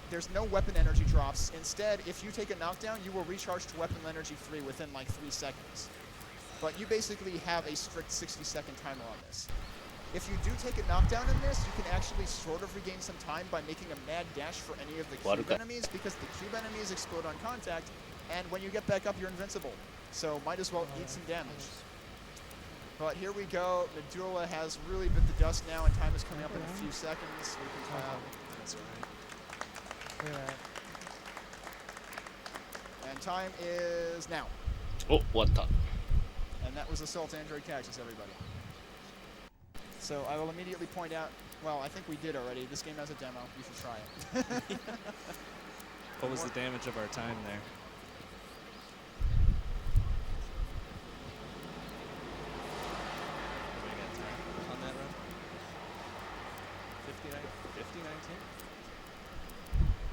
There's no weapon energy drops. Instead, if you take a knockdown, you will recharge to weapon energy 3 within like 3 seconds. But you basically have a strict 60-second timer on this. If you do take a knockdown in this, you can actually sort of regain some time by making a mad dash for any of the cube enemies, because the cube enemies explode on contact, and when you get back up, you're invincible. So might as well eat some damage. But here we go. Medulla has really bit the dust now, and time is coming up in a few seconds. We can That's right. Look at that. and time is now. お終わった And that was Assault Android Cactus, everybody. So I will immediately point out, well, I think we did already. This game has a demo. You should try it. What was the damage of our time there? What do we got time on that run? 50-19?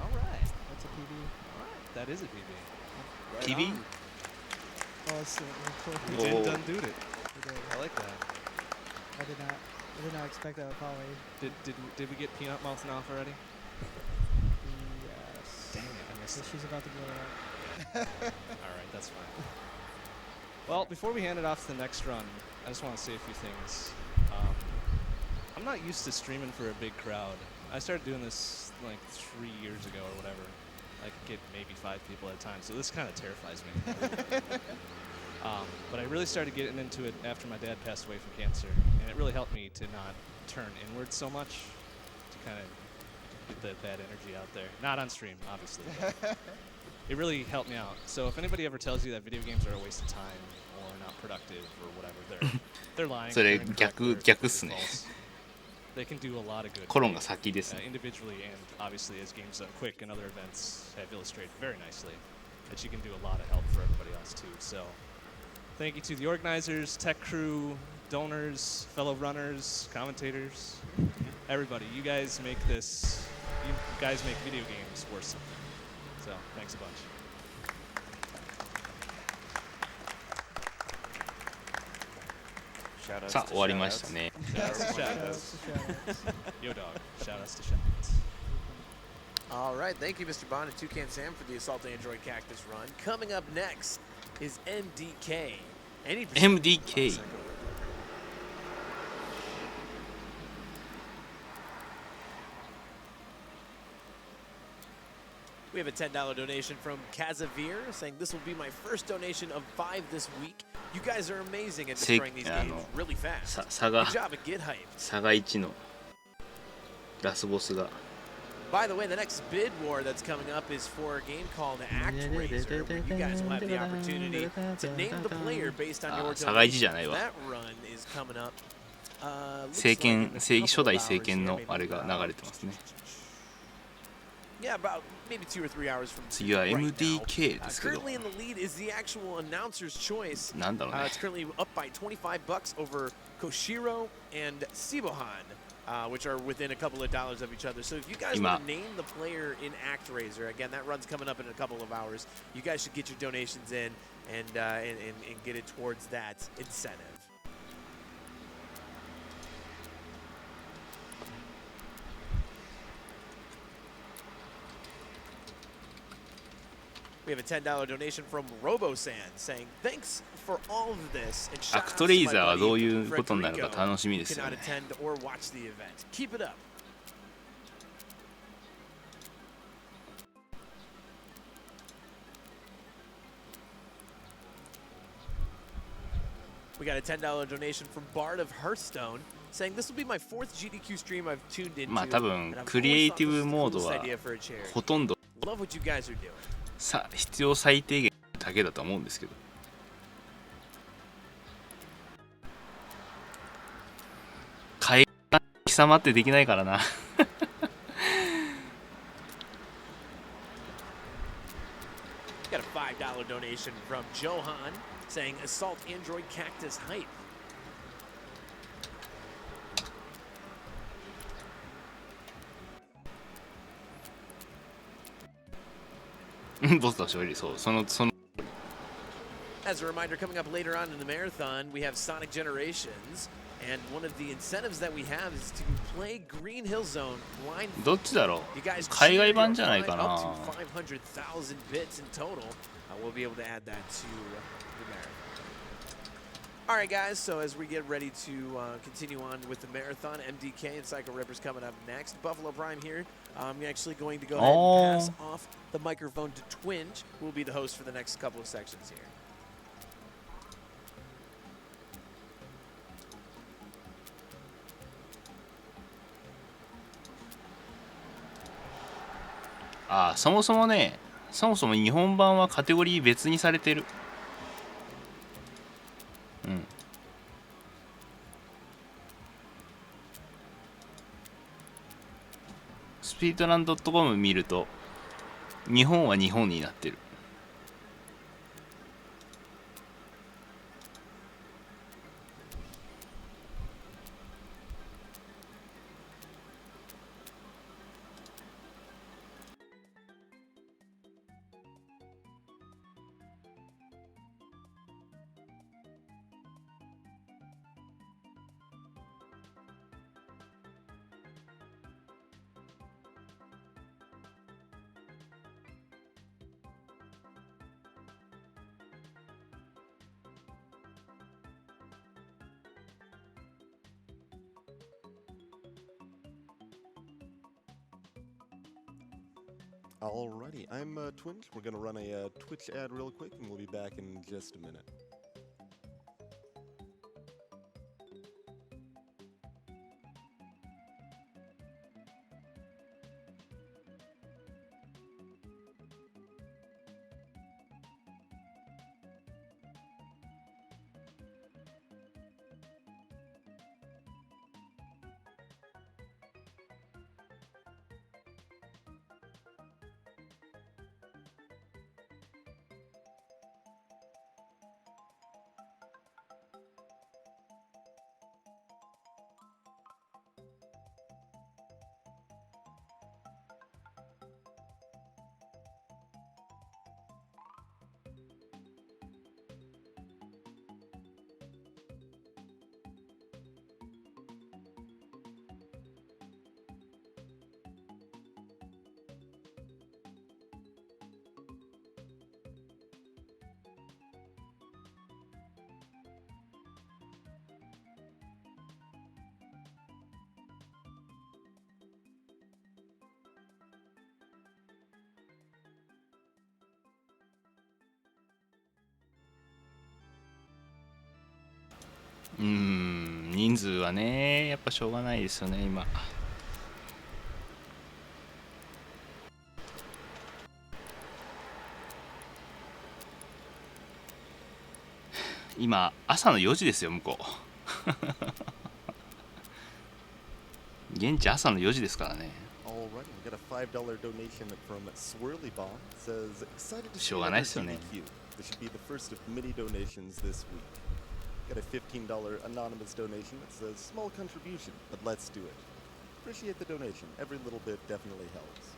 All right. That's a PB. All right. That is a PB. Right キビ on. Oh, it's We Oh. did done dude it. We did. I like that. I did not expect that with Holly. Did we get peanut mouth off already? Yes. Dang it, I missed So it. she's about to blow up. All right, that's fine. Well, before we hand it off to the next run, I just want to say a few things. I'm not used to streaming for a big crowd. I started doing this like 3 years ago or whatever. I could get maybe 5 people at a time, so this kind of terrifies me. But I really started getting into it after my dad passed away from cancer, and it really helped me to not turn inward so much, to kind of get that bad energy out there. Not on stream, obviously. But it really helped me out. So if anybody ever tells you that video games are a waste of time or not productive or whatever, they're lying. それ they're incorrect, 逆 they're っすね false. They can do a lot of good. コロンが先ですね Individually and obviously as Games Done Quick and other events have illustrated very nicely that you can do a lot of help for everybody else too. So thank you to the organizers, tech crew, donors, fellow runners, commentators, everybody. You guys make this. You guys make video games worth something. So thanks a bunch. さあ終わりましたね。 Yo dog. Shout outs to shout outs. All right, thank you, Mr. Bond and TucanSam for the Assault Android Cactus run. Coming up next is MDK. MDK. We have a $10 donation from Kazavir saying this will be my first donation of 5 this week. You guys are amazing at destroying these games really fast. Good job and get hyped. 差が1のラスボスが By the way, the next bid war that's coming up is for a game called ActRaiser, where you guys will have the opportunity to name the player based on your donation. That run is coming up. 政権初代政権のあれが流れてますね。 Yeah, about maybe 2 or 3 hours from 次は right MDK now. ですけど Currently in the lead is the actual announcer's choice. なんだろうね It's currently up by $25 over Koshiro and Sibohan, which are within a couple of dollars of each other. So if you guys want to name the player in ActRaiser, again, that run's coming up in a couple of hours. You guys should get your donations in and get it towards that incentive. We have a $10 donation from RoboSan saying thanks for all of this and shout out to my buddy Frederico, はどういうことになるか楽しみですよね。 cannot attend or watch the event. Keep it up. We got a $10 donation from Bard of Hearthstone saying this will be my 4th GDQ stream I've tuned into. まあ多分クリエイティブモードはほとんど Love what you guys are doing. 必要最低限だけだと思うんですけど買い貴様ってできないからなGot a $5 donation from Johan saying Assault Android Cactus hype. ボスと勝利そうその As a reminder, coming up later on in the marathon, we have Sonic Generations, and one of the incentives that we have is to play Green Hill Zone blindfolded. どっちだろう You guys 海 cheer 外 your 版じゃない prize か up な to 500,000 bits in total. We'll be able to add that to the marathon. All right, guys, so as we get ready to continue on with the marathon, MDK and Psycho Ripper's coming up next. Buffalo Prime here. I'm actually going to go ahead and pass off the microphone to Twinge, who will be the host for the next couple of sections here. ああそもそもねそもそも日本版はカテゴリー別にされてるうんスピードラン .com 見ると日本は日本になってるAlrighty, I'm Twinge. We're going to run a Twitch ad real quick, and we'll be back in just a minute. 人数はねやっぱしょうがないですよね今。今朝の4時ですよ向こう。現地朝の4時ですからね。しょうがないですよね。Got a $15 anonymous donation. It's a small contribution, but let's do it. Appreciate the donation. Every little bit definitely helps.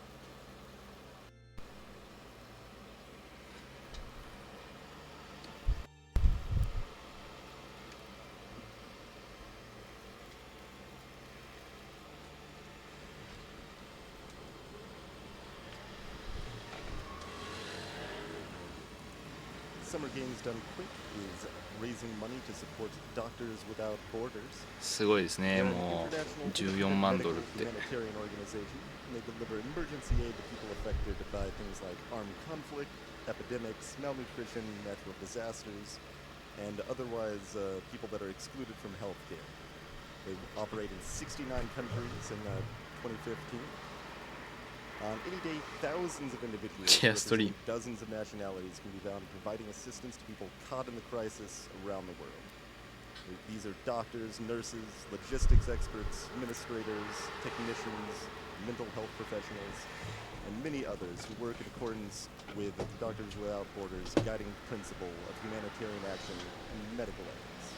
Summer Games Done Quick is raising money to support Doctors Without Borders. すごいですね。もう14万ドルって。 Humanitarian organization. They deliver emergency aid to people affected by things like armed conflict, epidemics, malnutrition, natural disasters, and otherwise people that are excluded from healthcare. They operate in 69 countries in 2015. On any day, thousands of individuals representing dozens of nationalities can be found providing assistance to people caught in the crisis around the world. These are doctors, nurses, logistics experts, administrators, technicians, mental health professionals, and many others who work in accordance with Doctors Without Borders' guiding principle of humanitarian action and medical ethics.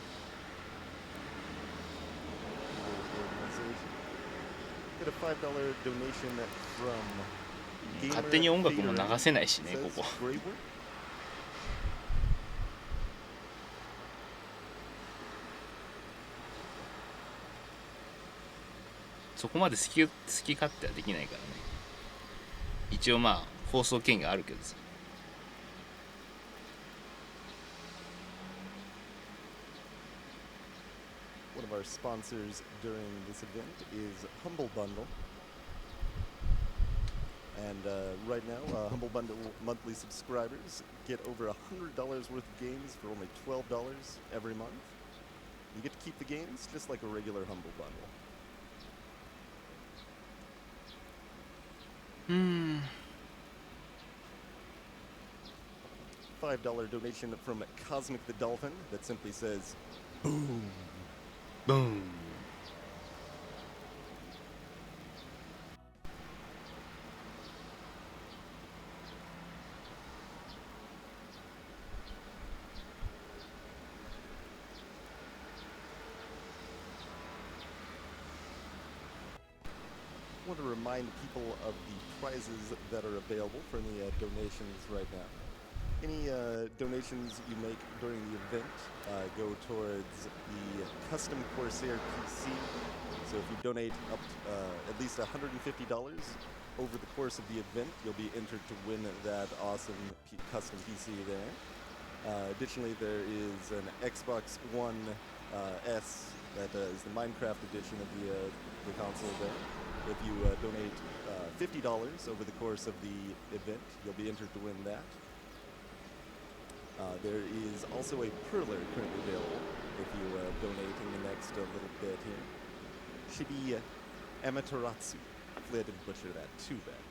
Get a $5 donation from 勝手に音楽も流せないしねここ。そこまで好き勝手はできないからね。一応まあ放送権があるけどさ。One of our sponsors during this event is Humble Bundle. And right now, Humble Bundle monthly subscribers get over $100 worth of games for only $12 every month. You get to keep the games just like a regular Humble Bundle. $5 donation from Cosmic the Dolphin that simply says, boom. Boom. I want to remind people of the prizes that are available for the donations right now. Any donations you make during the event go towards the custom Corsair PC. So if you donate up at least $150 over the course of the event, you'll be entered to win that awesome custom PC there. Additionally, there is an Xbox One S that is the Minecraft edition of the console there. If you donate $50 over the course of the event, you'll be entered to win that. There is also a perler currently available if you donate in the next little bit here. Should be Amaterasu. Hopefully I didn't butcher that too bad.